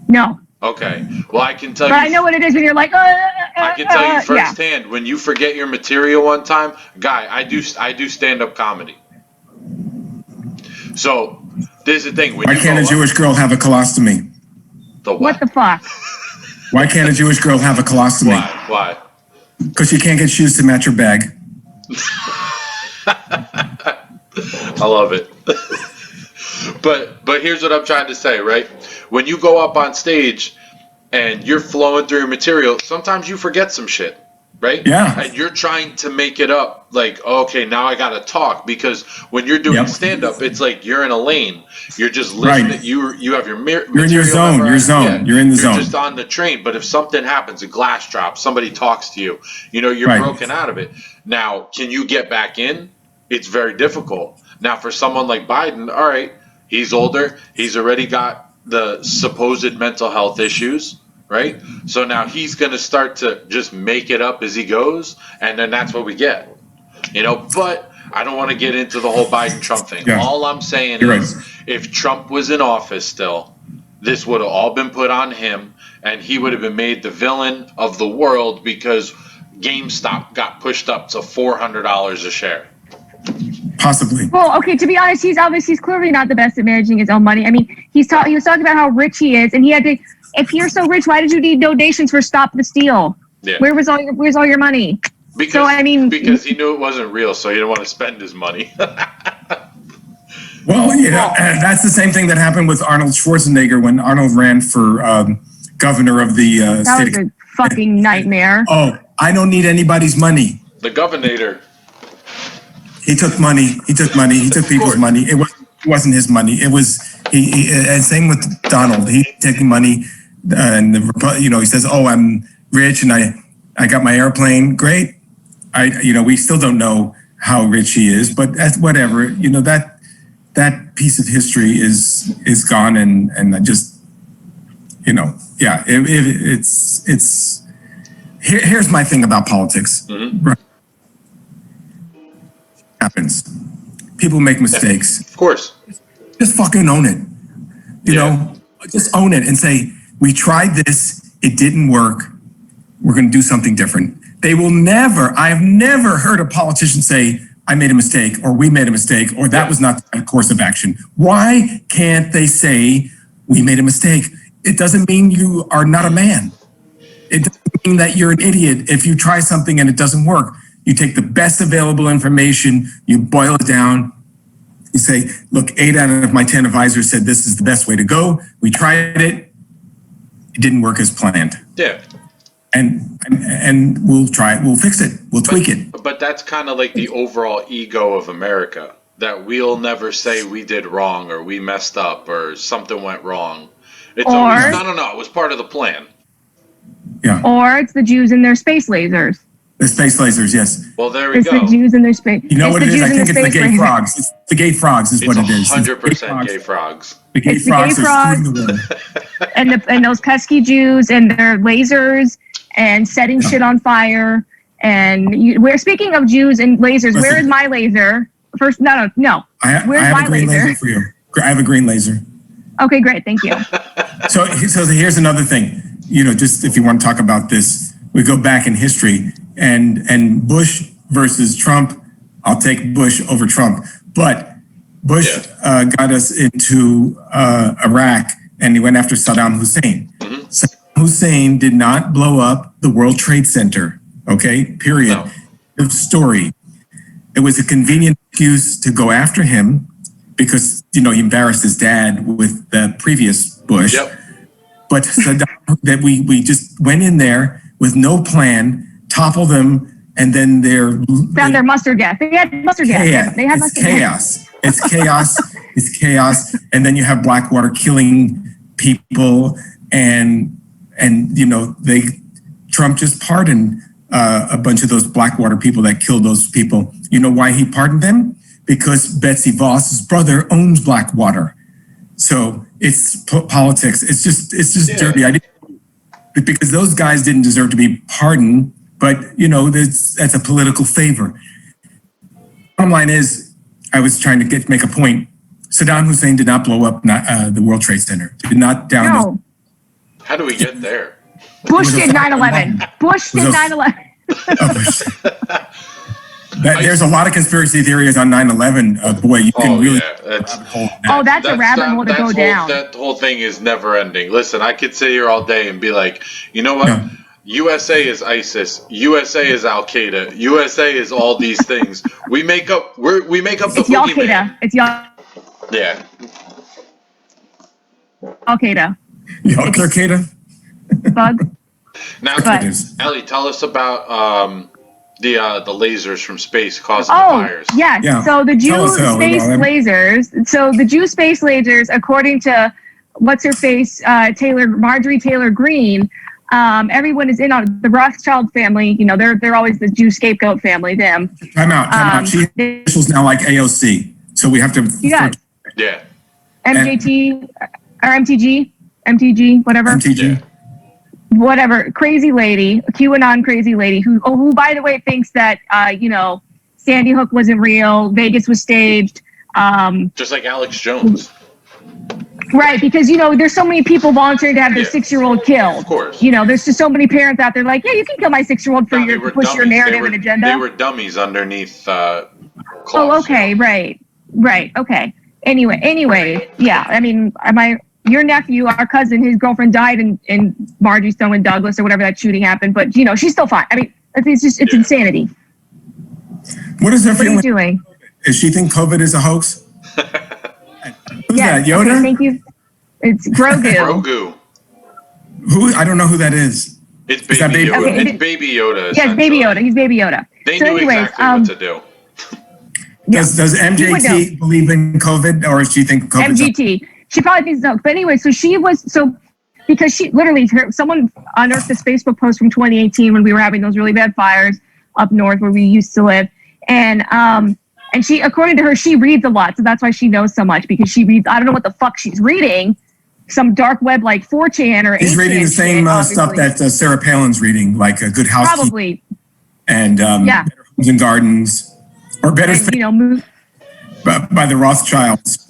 S3: No.
S1: Okay. Well, I can tell you.
S3: But I know what it is when you're like,
S1: I can tell you firsthand, when you forget your material one time, Guy, I do stand-up comedy. So, this is the thing.
S2: Why can't a Jewish girl have a colostomy?
S3: What the fuck?
S2: Why can't a Jewish girl have a colostomy?
S1: Why?
S2: Because she can't get shoes to match her bag.
S1: I love it. But here's what I'm trying to say, right? When you go up on stage and you're flowing through your material, sometimes you forget some shit, right?
S2: Yeah.
S1: And you're trying to make it up, like, okay, now I gotta talk, because when you're doing stand-up, it's like you're in a lane. You're just listening. Right. You have your material.
S2: You're in your zone. You're in the zone.
S1: You're just on the train. But if something happens, a glass drops, somebody talks to you, you're broken out of it. Now, can you get back in? It's very difficult. Now, for someone like Biden, all right, he's older. He's already got the supposed mental health issues, right? So now he's going to start to just make it up as he goes, and then that's what we get. But I don't want to get into the whole Biden-Trump thing. Yeah. All I'm saying is if Trump was in office still, this would have all been put on him, and he would have been made the villain of the world because GameStop got pushed up to $400 a share.
S2: Possibly.
S3: Well, okay, to be honest, he's clearly not the best at managing his own money. I mean, he was talking about how rich he is, and he had to, if you're so rich, why did you need donations for Stop the Steal? Yeah. Where's all your money?
S1: Because he knew it wasn't real, so he didn't want to spend his money.
S2: Well, that's the same thing that happened with Arnold Schwarzenegger when Arnold ran for governor of the state.
S3: That was a fucking nightmare.
S2: Oh, I don't need anybody's money.
S1: The governor.
S2: He took money. He took people's money. It wasn't his money. It was and same with Donald. He taking money, and he says, "Oh, I'm rich and I got my airplane." Great. We still don't know how rich he is, but that's whatever. That piece of history is gone, and I just it's here's my thing about politics. Mm-hmm. Right. Happens. People make mistakes.
S1: Of course.
S2: Just fucking own it. Just own it and say, we tried this, it didn't work. We're going to do something different. I've never heard a politician say, I made a mistake, or we made a mistake, or that was not the course of action. Why can't they say we made a mistake? It doesn't mean you are not a man. It doesn't mean that you're an idiot if you try something and it doesn't work. You take the best available information, you boil it down, you say, look, 8 out of my 10 advisors said this is the best way to go. We tried it. It didn't work as planned.
S1: Yeah.
S2: And we'll try it. We'll fix it. We'll tweak it.
S1: But that's kind of like the overall ego of America, that we'll never say we did wrong or we messed up or something went wrong. It's always, no, it was part of the plan.
S2: Yeah.
S3: Or it's the Jews and their space lasers.
S2: The space lasers, yes.
S1: Well, there we
S3: it's
S1: go.
S3: It's the Jews and their space.
S2: You know what it is? I think it's the gay frogs. It's the gay frogs is what it is.
S1: 100% gay frogs.
S2: The gay frogs are screwing the world.
S3: and those pesky Jews and their lasers and setting shit on fire. And we're speaking of Jews and lasers. Listen, where is my laser? First, no.
S2: I have a green laser for you. I have a green laser.
S3: Okay, great. Thank you.
S2: So here's another thing. You know, just if you want to talk about this, we go back in history and Bush versus Trump. I'll take Bush over Trump, but Bush got us into Iraq, and he went after Saddam Hussein. Mm-hmm. Saddam Hussein did not blow up the World Trade Center. Okay, period. No. The story. It was a convenient excuse to go after him because, you know, he embarrassed his dad with the previous Bush. Yep. But Saddam, that we just went in there with no plan, toppled them, and then found their
S3: mustard gas. They had mustard gas. They had mustard gas.
S2: It's chaos. It's chaos. And then you have Blackwater killing people, and you know, Trump just pardoned a bunch of those Blackwater people that killed those people. You know why he pardoned them? Because Betsy Voss's brother owns Blackwater. So it's politics. It's just dirty. Because those guys didn't deserve to be pardoned, but you know, that's a political favor. Bottom line is, I was trying to make a point. Saddam Hussein did not blow up the World Trade Center. Did not down.
S3: No.
S1: How do we get there?
S3: Bush did 9/11. Bush did 9/11.
S2: There's a lot of conspiracy theories on 9/11. Boy, you can really.
S3: Yeah, that's a rabbit hole to go down.
S1: That whole thing is never ending. Listen, I could sit here all day and be like, you know what? Yeah. USA is ISIS. USA is Al Qaeda. USA is all these things. We make up the boogeyman.
S3: It's Al Qaeda.
S1: Yeah.
S3: Al Qaeda.
S2: Al Qaeda.
S3: Bug.
S1: Now, Elly, tell us about the lasers from space causing the fires.
S3: Yes. Yeah. So the Jew space lasers. So the Jew space lasers, according to what's her face, Marjorie Taylor Greene. Everyone is in on the Rothschild family. You know, they're always the Jew scapegoat family. Them.
S2: Time out. She is now like AOC, so we have to.
S3: Yeah. MJT or MTG, whatever.
S2: MTG.
S1: Yeah.
S3: Whatever, crazy lady, a QAnon crazy lady who by the way thinks that you know, Sandy Hook wasn't real, Vegas was staged.
S1: Just like Alex Jones.
S3: Right, because you know, there's so many people volunteering to have their 6-year-old killed.
S1: Of course.
S3: You know, there's just so many parents out there like, yeah, you can kill my 6-year-old for to push your narrative and agenda.
S1: They were dummies underneath cloths.
S3: Oh, okay, right, okay. Anyway, yeah. I mean, your nephew, our cousin, his girlfriend died in Marjorie Stoneman Douglas or whatever that shooting happened, but you know, she's still fine. I mean, it's insanity.
S2: What is her feeling?
S3: What are you doing?
S2: Does she think COVID is a hoax? Who's that, Yoda?
S3: Okay, thank you. It's Grogu.
S1: Grogu.
S2: Who? I don't know who that is.
S1: It's Baby Yoda.
S3: Okay,
S1: it's Baby Yoda.
S3: Yeah, it's Baby Yoda. He's Baby Yoda.
S1: They knew exactly what to do.
S2: Does MJT believe in COVID, or does she think COVID?
S3: MGT. She probably thinks so. But anyway, because she literally, someone unearthed this Facebook post from 2018 when we were having those really bad fires up north where we used to live. And she, according to her, she reads a lot. So that's why she knows so much, because she reads, I don't know what the fuck she's reading. Some dark web like 4chan or 8chan.
S2: She's reading the same stuff that Sarah Palin's reading, like a Good Housekeeping.
S3: Probably.
S2: And Better Homes and Gardens. Or Better Space by the Rothschilds.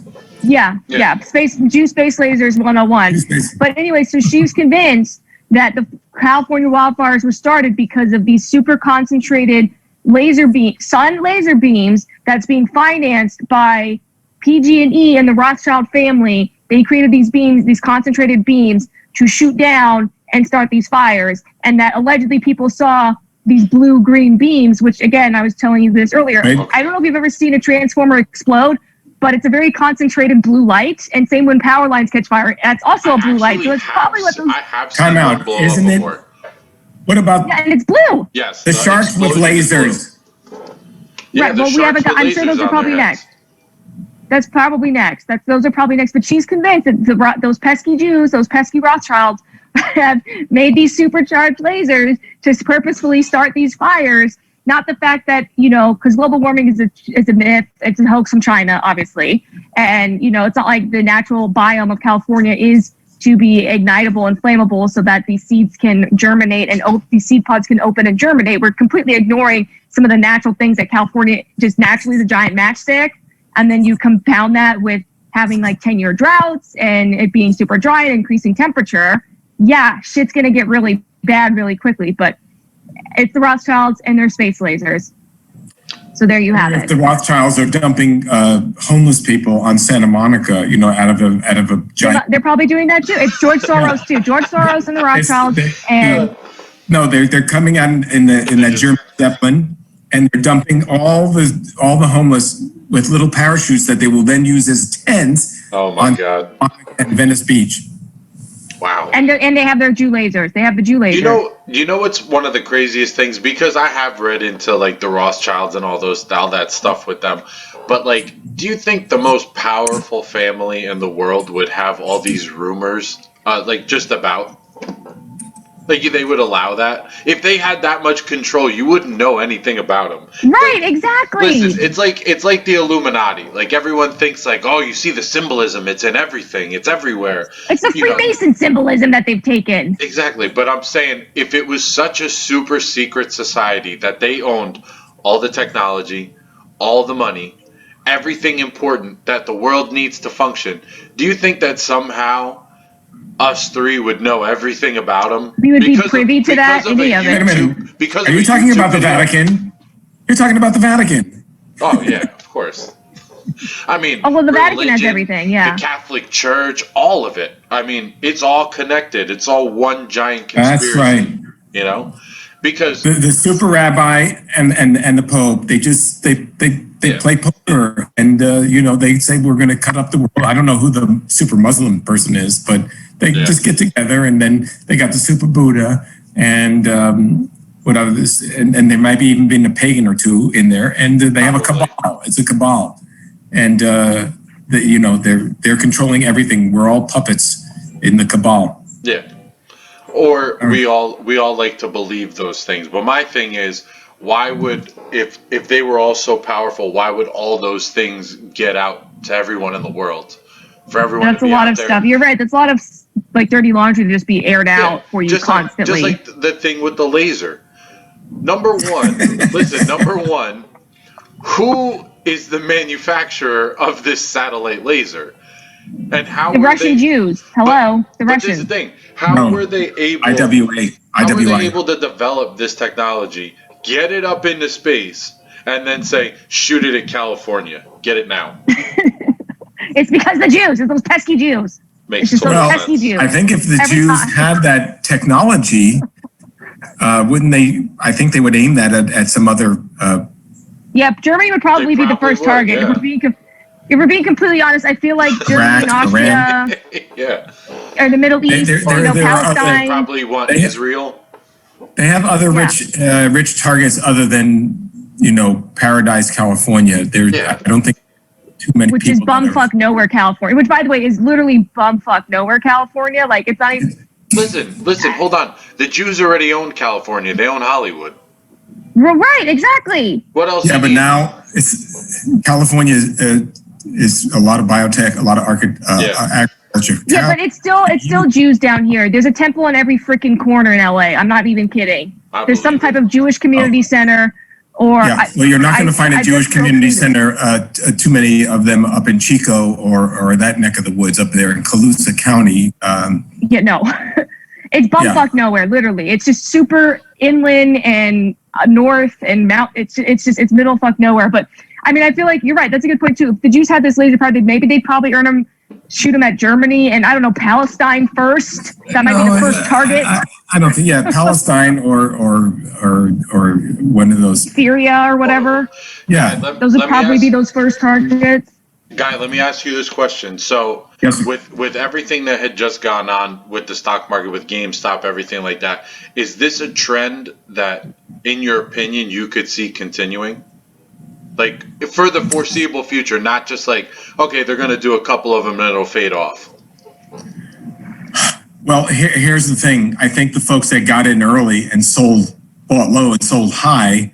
S3: Yeah. Jew space lasers 101. But anyway, so she's convinced that the California wildfires were started because of these super concentrated sun laser beams that's being financed by PG&E and the Rothschild family. They created these beams, these concentrated beams, to shoot down and start these fires. And that allegedly people saw these blue-green beams, which, again, I was telling you this earlier.
S2: Right.
S3: I don't know if you've ever seen a transformer explode, but it's a very concentrated blue light. And same when power lines catch fire, that's also a blue light. So it's probably what those...
S1: I have seen one blow up before.
S2: What about...
S3: Yeah, and it's blue.
S1: Yes.
S2: The sharks with lasers.
S1: Yeah,
S3: right, well, we haven't... I'm sure those are probably next. That's probably next. Those are probably next. But she's convinced that those pesky Jews, those pesky Rothschilds, have made these supercharged lasers to purposefully start these fires. Not the fact that, because global warming is a myth. It's a hoax from China, obviously. And, it's not like the natural biome of California is to be ignitable and flammable so that these seeds can germinate and these seed pods can open and germinate. We're completely ignoring some of the natural things that California just naturally is a giant matchstick. And then you compound that with having like 10-year droughts and it being super dry and increasing temperature. Yeah, shit's going to get really bad really quickly, but it's the Rothschilds and their space lasers. So there you have it.
S2: The Rothschilds are dumping homeless people on Santa Monica, out of a giant...
S3: They're probably doing that too. It's George Soros too. George Soros and the Rothschilds.
S2: No, they're coming out in that German Zeppelin, and they're dumping all the homeless with little parachutes that they will then use as tents.
S1: Oh my God!
S2: At Venice Beach.
S1: Wow.
S3: And they have their Jew lasers. They have the Jew lasers.
S1: You know what's one of the craziest things? Because I have read into like the Rothschilds and all that stuff with them. But like, do you think the most powerful family in the world would have all these rumors, just about? Like they would allow that? If they had that much control, you wouldn't know anything about them.
S3: Right, exactly.
S1: Listen, it's like the Illuminati. Like everyone thinks like, oh, you see the symbolism. It's in everything. It's everywhere.
S3: It's the Freemason symbolism that they've taken.
S1: Exactly. But I'm saying if it was such a super secret society that they owned all the technology, all the money, everything important that the world needs to function, do you think that somehow us three would know everything about them?
S3: We would be privy to that, any of it.
S2: Are you talking about the Vatican? You're talking about the Vatican.
S1: Oh, yeah, of course. I mean,
S3: the Vatican has everything, yeah.
S1: The Catholic Church, all of it. I mean, it's all connected. It's all one giant conspiracy.
S2: That's right.
S1: Because
S2: the super rabbi and the Pope, they play poker, and they say we're going to cut up the world. I don't know who the super Muslim person is, but they just get together, and then they got the super Buddha and what others, and there might be even been a pagan or two in there, and they have a cabal. It's a cabal, and they're controlling everything. We're all puppets in the cabal.
S1: Yeah. Or we all like to believe those things. But my thing is, why would, if they were all so powerful, why would all those things get out to everyone in the world? For everyone
S3: That's
S1: to be
S3: a lot
S1: out
S3: of
S1: there.
S3: stuff. You're right. That's a lot of like dirty laundry to just be aired out for you constantly.
S1: Just like the thing with the laser. Number one, who is the manufacturer of this satellite laser? And how
S3: the Russian Jews. Hello, the Russians.
S1: But this is the thing. How were they able?
S2: IWA.
S1: How were they able to develop this technology, get it up into space, and then say, shoot it at California, get it now?
S3: It's because the Jews. It's those pesky Jews.
S1: Makes
S3: it's
S1: total
S3: pesky
S1: sense.
S3: Jews.
S2: I think if the Jews had that technology, wouldn't they? I think they would aim that at some other.
S3: Yep, Germany would probably be the first target.
S1: Yeah.
S3: If we're being completely honest, I feel like Germany and Austria or the Middle East, Palestine.
S1: They probably want Israel.
S2: They have other rich targets other than, Paradise, California. I don't think too many
S3: which
S2: people.
S3: Which is bumfuck nowhere, California. Which, by the way, is literally bumfuck nowhere, California. Like, it's not even...
S1: Listen, hold on. The Jews already own California. They own Hollywood.
S3: Right, exactly.
S1: What else?
S2: Yeah, but now California is a lot of biotech, a lot of agriculture.
S3: Yeah, but it's still Jews down here. There's a temple in every freaking corner in LA. I'm not even kidding. There's some type of Jewish community center, or
S2: you're not going to find a Jewish community center. Too many of them up in Chico or that neck of the woods up there in Colusa County.
S3: No, it's bumfuck nowhere. Literally, it's just super inland and north and it's middle fuck nowhere. But I mean, I feel like you're right. That's a good point too. If the Jews had this laser power, maybe they'd probably shoot them at Germany and I don't know, Palestine first. That might be the first target.
S2: I don't think, Palestine or one of those.
S3: Syria or whatever.
S2: Yeah.
S3: Those would probably be those first targets.
S1: Guy, let me ask you this question. So
S2: yes.
S1: with everything that had just gone on with the stock market, with GameStop, everything like that, is this a trend that, in your opinion, you could see continuing? Like, for the foreseeable future, not just like, okay, they're going to do a couple of them and it'll fade off.
S2: Well, here's the thing. I think the folks that got in early and bought low and sold high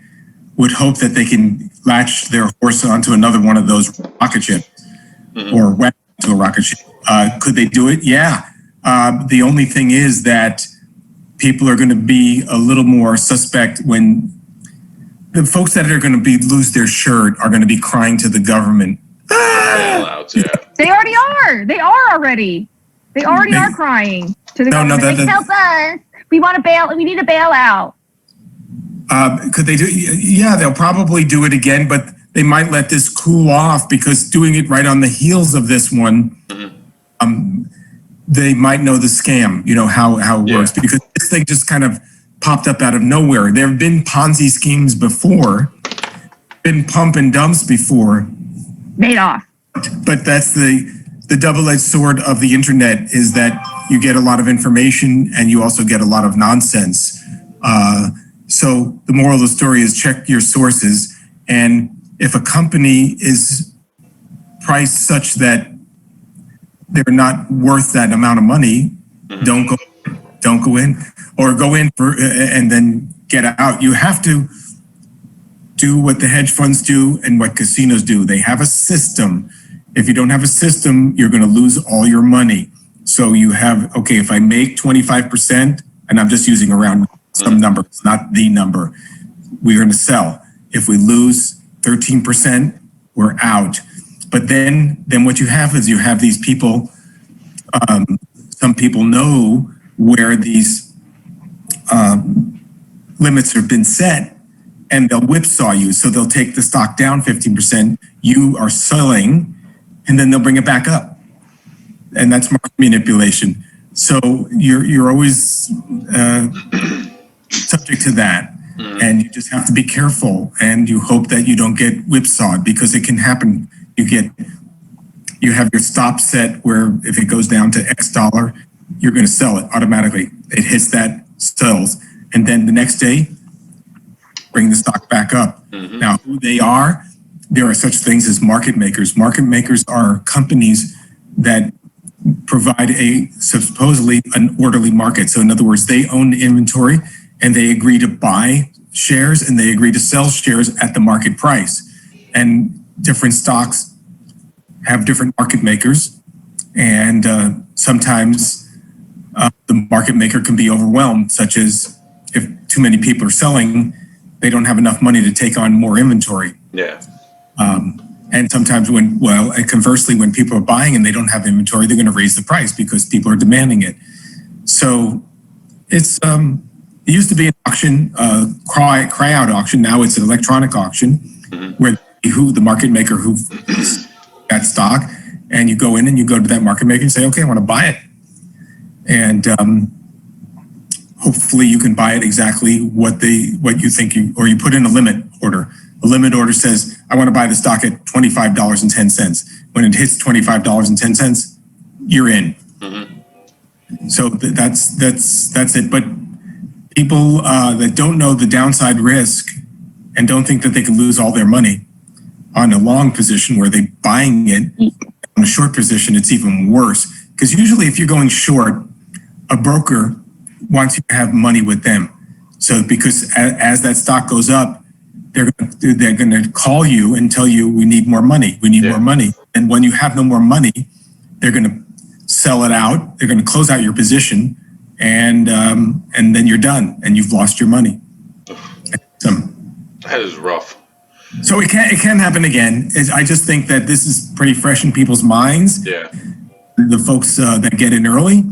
S2: would hope that they can latch their horse onto another one of those rocket ships or went to a rocket ship. Could they do it? Yeah. The only thing is that people are going to be a little more suspect when the folks that are going to lose their shirt are going to be crying to the government.
S1: Bailouts, yeah.
S3: They already are. They are already. They already are crying to the government. Like, help us. We want to bail. We need a bailout.
S2: Could they do? Yeah, they'll probably do it again, but they might let this cool off because doing it right on the heels of this one, they might know the scam. You know how it works because this thing just kind of popped up out of nowhere. There have been Ponzi schemes before, been pump and dumps before.
S3: Madoff.
S2: But that's the double-edged sword of the internet is that you get a lot of information and you also get a lot of nonsense. So the moral of the story is check your sources. And if a company is priced such that they're not worth that amount of money, don't go in, or go in and then get out. You have to do what the hedge funds do and what casinos do. They have a system. If you don't have a system, you're going to lose all your money. So you have, okay, if I make 25%, and I'm just using around some number, it's not the number, we're going to sell. If we lose 13%, we're out. But then what you have is you have these people, some people know where these limits have been set and they'll whipsaw you. So they'll take the stock down 15%, you are selling, and then they'll bring it back up. And that's market manipulation. So you're always subject to that. And you just have to be careful and you hope that you don't get whipsawed because it can happen. You have your stop set where if it goes down to X dollar, you're going to sell it automatically. It hits that, sells. And then the next day, bring the stock back up. Now, who they are, there are such things as market makers. Market makers are companies that provide supposedly an orderly market. So in other words, they own the inventory and they agree to buy shares and they agree to sell shares at the market price. And different stocks have different market makers. And sometimes the market maker can be overwhelmed, such as if too many people are selling, they don't have enough money to take on more inventory.
S1: Yeah.
S2: And sometimes conversely, when people are buying and they don't have inventory, they're going to raise the price because people are demanding it. So it's, it used to be an auction, cry out auction. Now it's an electronic auction where the market maker who that stock, and you go in and you go to that market maker and say, okay, I want to buy it. And hopefully you can buy it exactly what you think or you put in a limit order. A limit order says, I want to buy the stock at $25.10. When it hits $25.10, you're in. So that's it. But people that don't know the downside risk and don't think that they can lose all their money on a long position where they're buying it, on a short position, it's even worse. Because usually if you're going short, a broker wants you to have money with them. So because as that stock goes up, they're going to call you and tell you, we need more money. We need more money. And when you have no more money, they're going to sell it out. They're going to close out your position, and then you're done, and you've lost your money.
S1: That is rough.
S2: So it can happen again. I just think that this is pretty fresh in people's minds.
S1: Yeah.
S2: The folks that get in early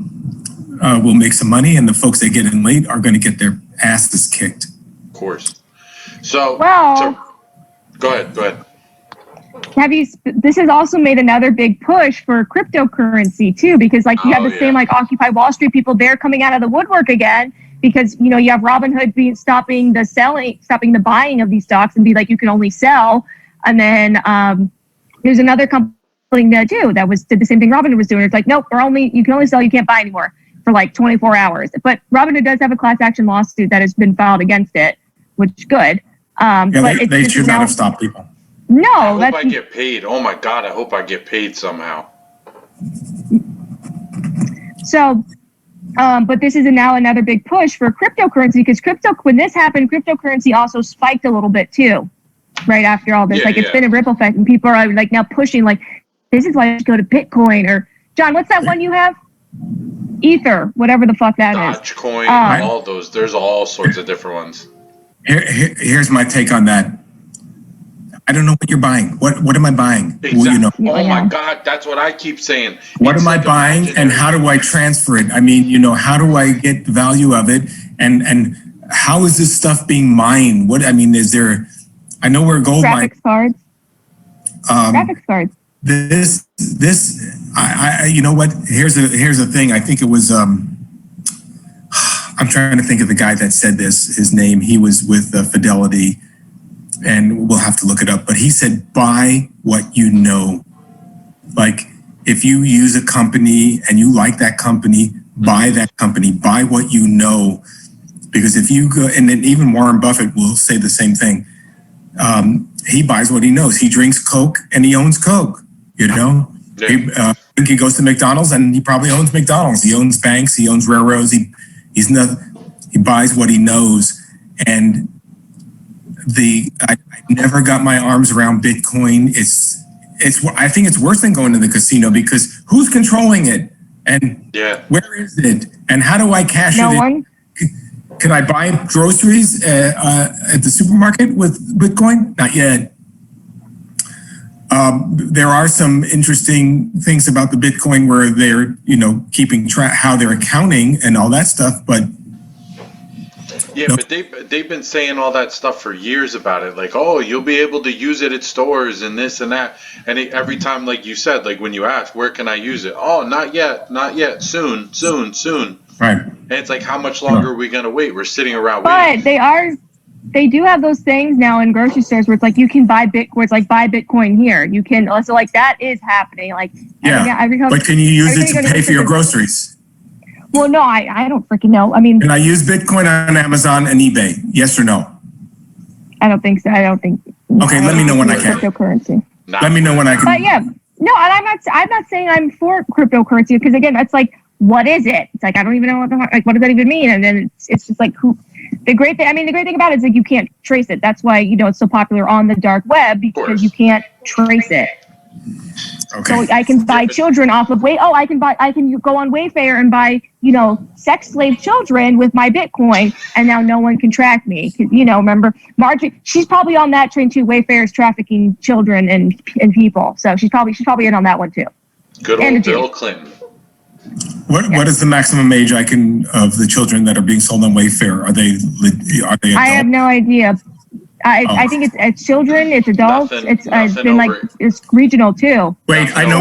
S2: will make some money, and the folks that get in late are going to get their asses kicked.
S1: Of course. So, go ahead.
S3: This has also made another big push for cryptocurrency too, because like you have the same like Occupy Wall Street people, they're coming out of the woodwork again because, you know, you have Robinhood stopping the buying of these stocks and be like, you can only sell. And then there's another company that did the same thing Robinhood was doing. It's like, nope, you can only sell, you can't buy anymore for like 24 hours. But Robinhood does have a class action lawsuit that has been filed against it, which is good. But
S2: they should not have stopped people.
S3: No,
S1: I hope I get paid. Oh my God, I hope I get paid somehow.
S3: So, but this is now another big push for cryptocurrency because when this happened, cryptocurrency also spiked a little bit too, right after all this. It's been a ripple effect, and people are like now pushing like, this is why I should go to Bitcoin or John. What's that one you have? Ether, whatever the fuck that is.
S1: Dogecoin, all those. There's all sorts of different ones.
S2: Here's my take on that. I don't know what you're buying. What am I buying?
S1: Exactly.
S2: Well, you know.
S1: Oh my God, that's what I keep saying.
S2: What am I buying and how do I transfer it? I mean, you know, how do I get the value of it? And how is this stuff being mined? Is there, I know we're gold mining.
S3: Graphics cards. Graphics cards.
S2: You know what? Here's the thing. I think it was, I'm trying to think of the guy that said this, his name, he was with Fidelity. And we'll have to look it up, but he said, buy what you know. Like if you use a company and you like that company, buy that company, buy what you know. Because if you go, and then even Warren Buffett will say the same thing. He buys what he knows. He drinks Coke and he owns Coke, you know? Yeah. He goes to McDonald's and he probably owns McDonald's. He owns banks, he owns railroads. He buys what he knows. And I never got my arms around Bitcoin. I think it's worse than going to the casino because who's controlling it and where is it and how do I cash it in? Can I buy groceries at the supermarket with Bitcoin? Not yet. There are some interesting things about the Bitcoin where they're, you know, keeping track how they're accounting and all that stuff, but
S1: but they've been saying all that stuff for years about it. Like, oh, you'll be able to use it at stores and this and that. And every time, like you said, like when you ask, where can I use it? Oh, not yet, soon.
S2: Right.
S1: And it's like, how much longer are we going to wait? We're sitting around
S3: waiting. But they do have those things now in grocery stores where it's like you can buy buy Bitcoin here. You can also like that is happening. Like
S2: but can you use it to pay for your groceries?
S3: Well, no, I don't freaking know. I mean,
S2: can I use Bitcoin on Amazon and eBay? Yes or no?
S3: I don't think so.
S2: Okay, let me know when I can.
S3: Cryptocurrency.
S2: Let me know when I can.
S3: But yeah, no, and I'm not saying I'm for cryptocurrency because again, it's like, what is it? It's like I don't even know what does that even mean? And then it's just like the great thing about it is like you can't trace it. That's why, you know, it's so popular on the dark web because you can't trace it.
S2: Okay.
S3: So I can buy children off of I can go on Wayfair and buy, you know, sex slave children with my Bitcoin, and now no one can track me. You know, remember Margie? She's probably on that train too. Wayfair's trafficking children and people, so she's probably in on that one too.
S1: Good old Bill Clinton.
S2: What is the maximum age of the children that are being sold on Wayfair? Are they adult?
S3: I have no idea. I think it's children, it's adults, it's been like it's regional too.
S2: Wait, I know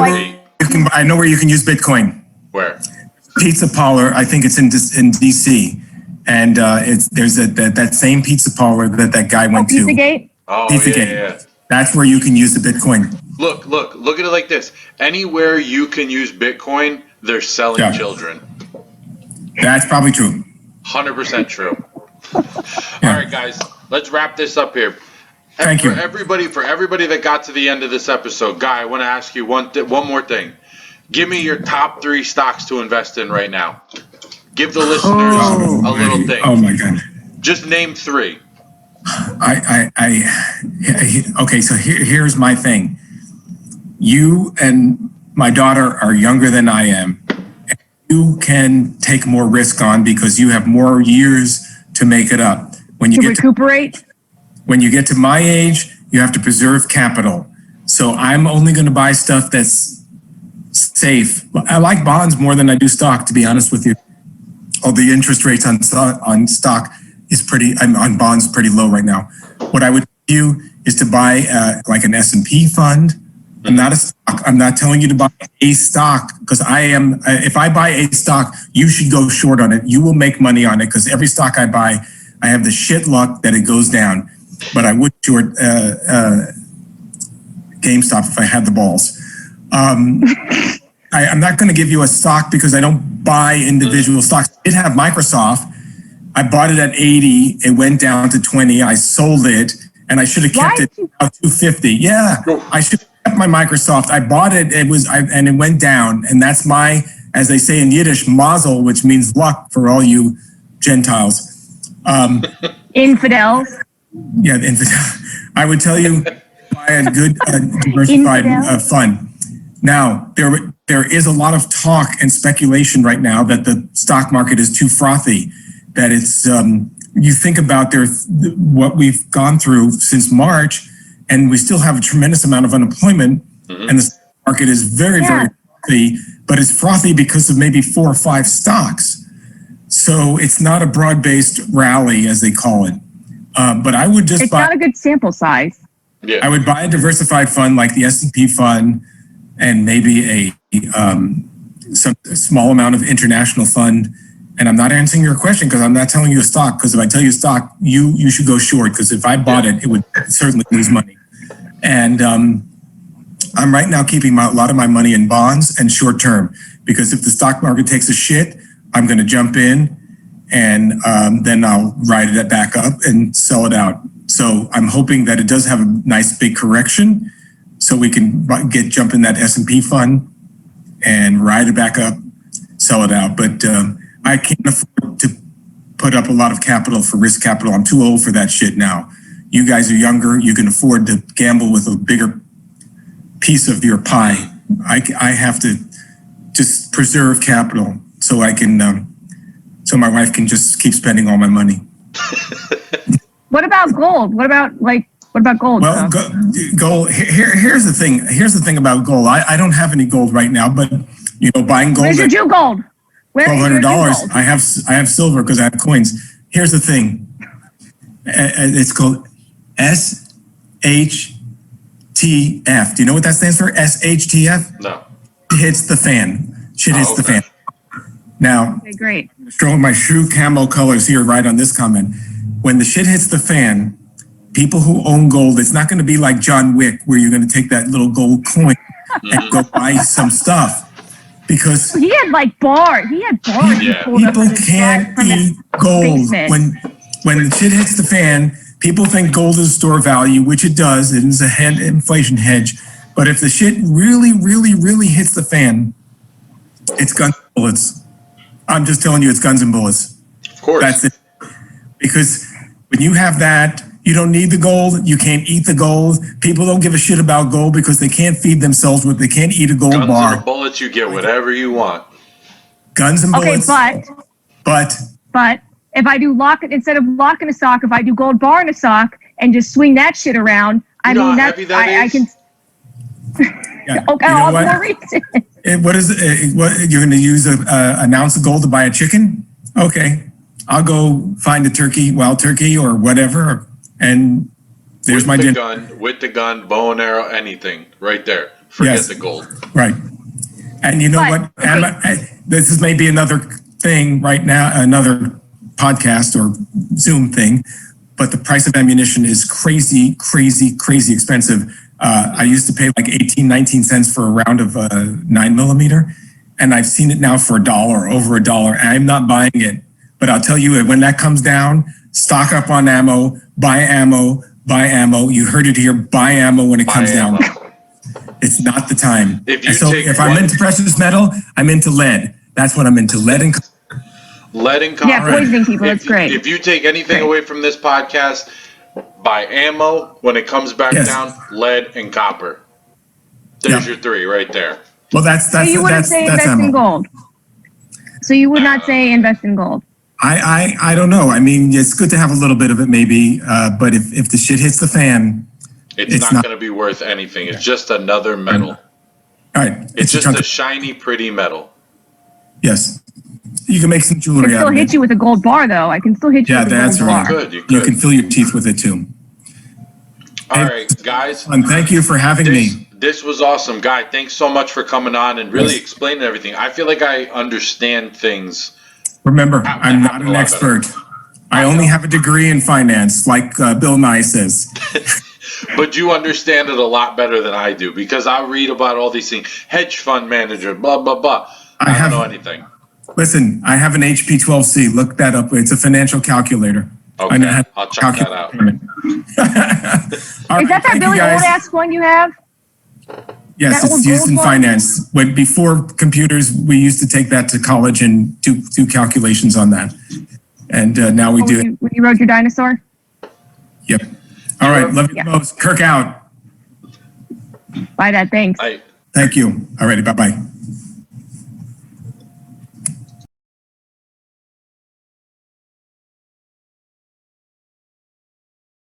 S2: where you can use Bitcoin.
S1: Where?
S2: Pizza parlor. I think it's in DC, and there's that same pizza parlor that guy went to.
S3: Pizzagate.
S1: Oh,
S2: Pizzagate.
S1: Yeah.
S2: That's where you can use the Bitcoin.
S1: Look at it like this. Anywhere you can use Bitcoin, they're selling children.
S2: That's probably true.
S1: 100% true. All right, guys, let's wrap this up here.
S2: Thank you.
S1: For everybody that got to the end of this episode, Guy, I want to ask you one more thing. Give me your top 3 stocks to invest in right now. Give the listeners a little thing.
S2: Oh my God.
S1: Just name 3.
S2: Okay, so here's my thing. You and my daughter are younger than I am. You can take more risk on because you have more years to make it up. When you
S3: recuperate?
S2: When you get to my age, you have to preserve capital. So I'm only going to buy stuff that's safe. I like bonds more than I do stock, to be honest with you. All the interest rates on stock is I'm on bonds pretty low right now. What I would do is to buy like an S&P fund. I'm not a stock. I'm not telling you to buy a stock because if I buy a stock, you should go short on it. You will make money on it because every stock I buy, I have the shit luck that it goes down. But I would short GameStop if I had the balls. I'm not going to give you a stock because I don't buy individual stocks. I did have Microsoft. I bought it at 80. It went down to 20. I sold it, and I should have kept it at 250. Yeah, I should have kept my Microsoft. I bought it. And it went down, and that's my, as they say in Yiddish, mazel, which means luck for all you Gentiles.
S3: Infidels.
S2: Yeah, infidel. I would tell you buy a good diversified fund. Now, there is a lot of talk and speculation right now that the stock market is too frothy, that it's, you think about what we've gone through since March, and we still have a tremendous amount of unemployment, and the stock market is very, very frothy, but it's frothy because of maybe 4 or 5 stocks. So it's not a broad-based rally, as they call it. But I would just buy...
S3: It's not a good sample size.
S1: Yeah.
S2: I would buy a diversified fund like the S&P fund, and maybe some small amount of international fund. And I'm not answering your question because I'm not telling you a stock, because if I tell you a stock, you should go short, because if I bought it, it would certainly lose money. And I'm right now keeping a lot of my money in bonds and short term, because if the stock market takes a shit, I'm going to jump in and then I'll ride it back up and sell it out. So I'm hoping that it does have a nice big correction, so we can jump in that S&P fund and ride it back up, sell it out. But I can't afford to put up a lot of capital for risk capital. I'm too old for that shit now. You guys are younger. You can afford to gamble with a bigger piece of your pie. I have to just preserve capital so I can, so my wife can just keep spending all my money.
S3: What about gold? What about gold?
S2: Well, gold. Here's the thing. Here's the thing about gold. I don't have any gold right now, but buying gold.
S3: Where's your Jew gold?
S2: $1,200. I have silver because I have coins. Here's the thing. It's called SHTF. Do you know what that stands for? SHTF?
S1: No.
S2: Hits the fan. Shit hits the fan. Now,
S3: okay, great.
S2: I'm showing my true camo colors here right on this comment. When the shit hits the fan, people who own gold, it's not going to be like John Wick, where you're going to take that little gold coin and go buy some stuff. Because
S3: he had bars. He had bars.
S1: Yeah.
S2: People can't eat gold. When the shit hits the fan, people think gold is store value, which it does. It is a inflation hedge. But if the shit really, really, really hits the fan, it's guns and bullets. I'm just telling you, it's guns and bullets.
S1: Of course.
S2: That's it. Because when you have that, you don't need the gold. You can't eat the gold. People don't give a shit about gold because they can't feed themselves with. They can't eat a gold bar.
S1: Guns and bullets, you get whatever you want.
S2: Guns and bullets.
S3: Okay, but if I do instead of lock in a sock, if I do gold bar in a sock and just swing that shit around, I can.
S2: Yeah.
S3: Okay,
S2: you know
S3: all more reason.
S2: What is it? What you're going to use an ounce of gold to buy a chicken? Okay, I'll go find a turkey, wild turkey or whatever, and there's my dinner.
S1: With the gun, bow and arrow, anything, right there. Forget the gold.
S2: Right. And you know what? This is maybe another thing right now, another podcast or Zoom thing, but the price of ammunition is crazy, crazy, crazy expensive. I used to pay like 18, 19 cents for a round of 9mm, and I've seen it now for $1, over $1. I'm not buying it, but I'll tell you, when that comes down, stock up on ammo, buy ammo, buy ammo. You heard it here, buy ammo when it comes down. It's not the time. If I'm into precious metal, I'm into lead. That's what I'm into, lead and copper.
S1: Lead and copper.
S3: Yeah, poisoning people, that's great.
S1: If you take anything away from this podcast, buy ammo when it comes back down, lead and copper. There's your 3 right there.
S2: Well, that's
S3: so you wouldn't say invest in gold. So you would not say invest in gold.
S2: I don't know. I mean, it's good to have a little bit of it, maybe. But if the shit hits the fan,
S1: it's not going to be worth anything. It's just another metal.
S2: All right.
S1: It's just a shiny, pretty metal.
S2: Yes. You can make some
S3: I
S2: jewelry
S3: can
S2: out
S3: still
S2: of
S3: hit
S2: it.
S3: you with a gold bar, though. I can still hit you
S2: Yeah,
S3: with a
S2: that's
S3: gold
S2: right.
S3: bar.
S1: You
S2: You can fill your teeth with it too.
S1: All right, guys.
S2: And thank you for having me.
S1: This was awesome, Guy. Thanks so much for coming on and really explaining everything. I feel like I understand things.
S2: Remember, I'm not an expert. I only have a degree in finance, like Bill Nye says.
S1: But you understand it a lot better than I do because I read about all these things. Hedge fund manager, blah, blah, blah. I don't know anything.
S2: Listen, I have an HP12C. Look that up. It's a financial calculator.
S1: Okay, I'll check that out.
S3: Is that really old ass one you have?
S2: Yes, it's used in finance. When before computers, we used to take that to college and do calculations on that. And now we do.
S3: When you rode your dinosaur?
S2: Yep. All right. Love you most. Kirk out.
S3: Bye, Dad. Thanks.
S1: Bye.
S2: Thank you. All righty. Bye-bye.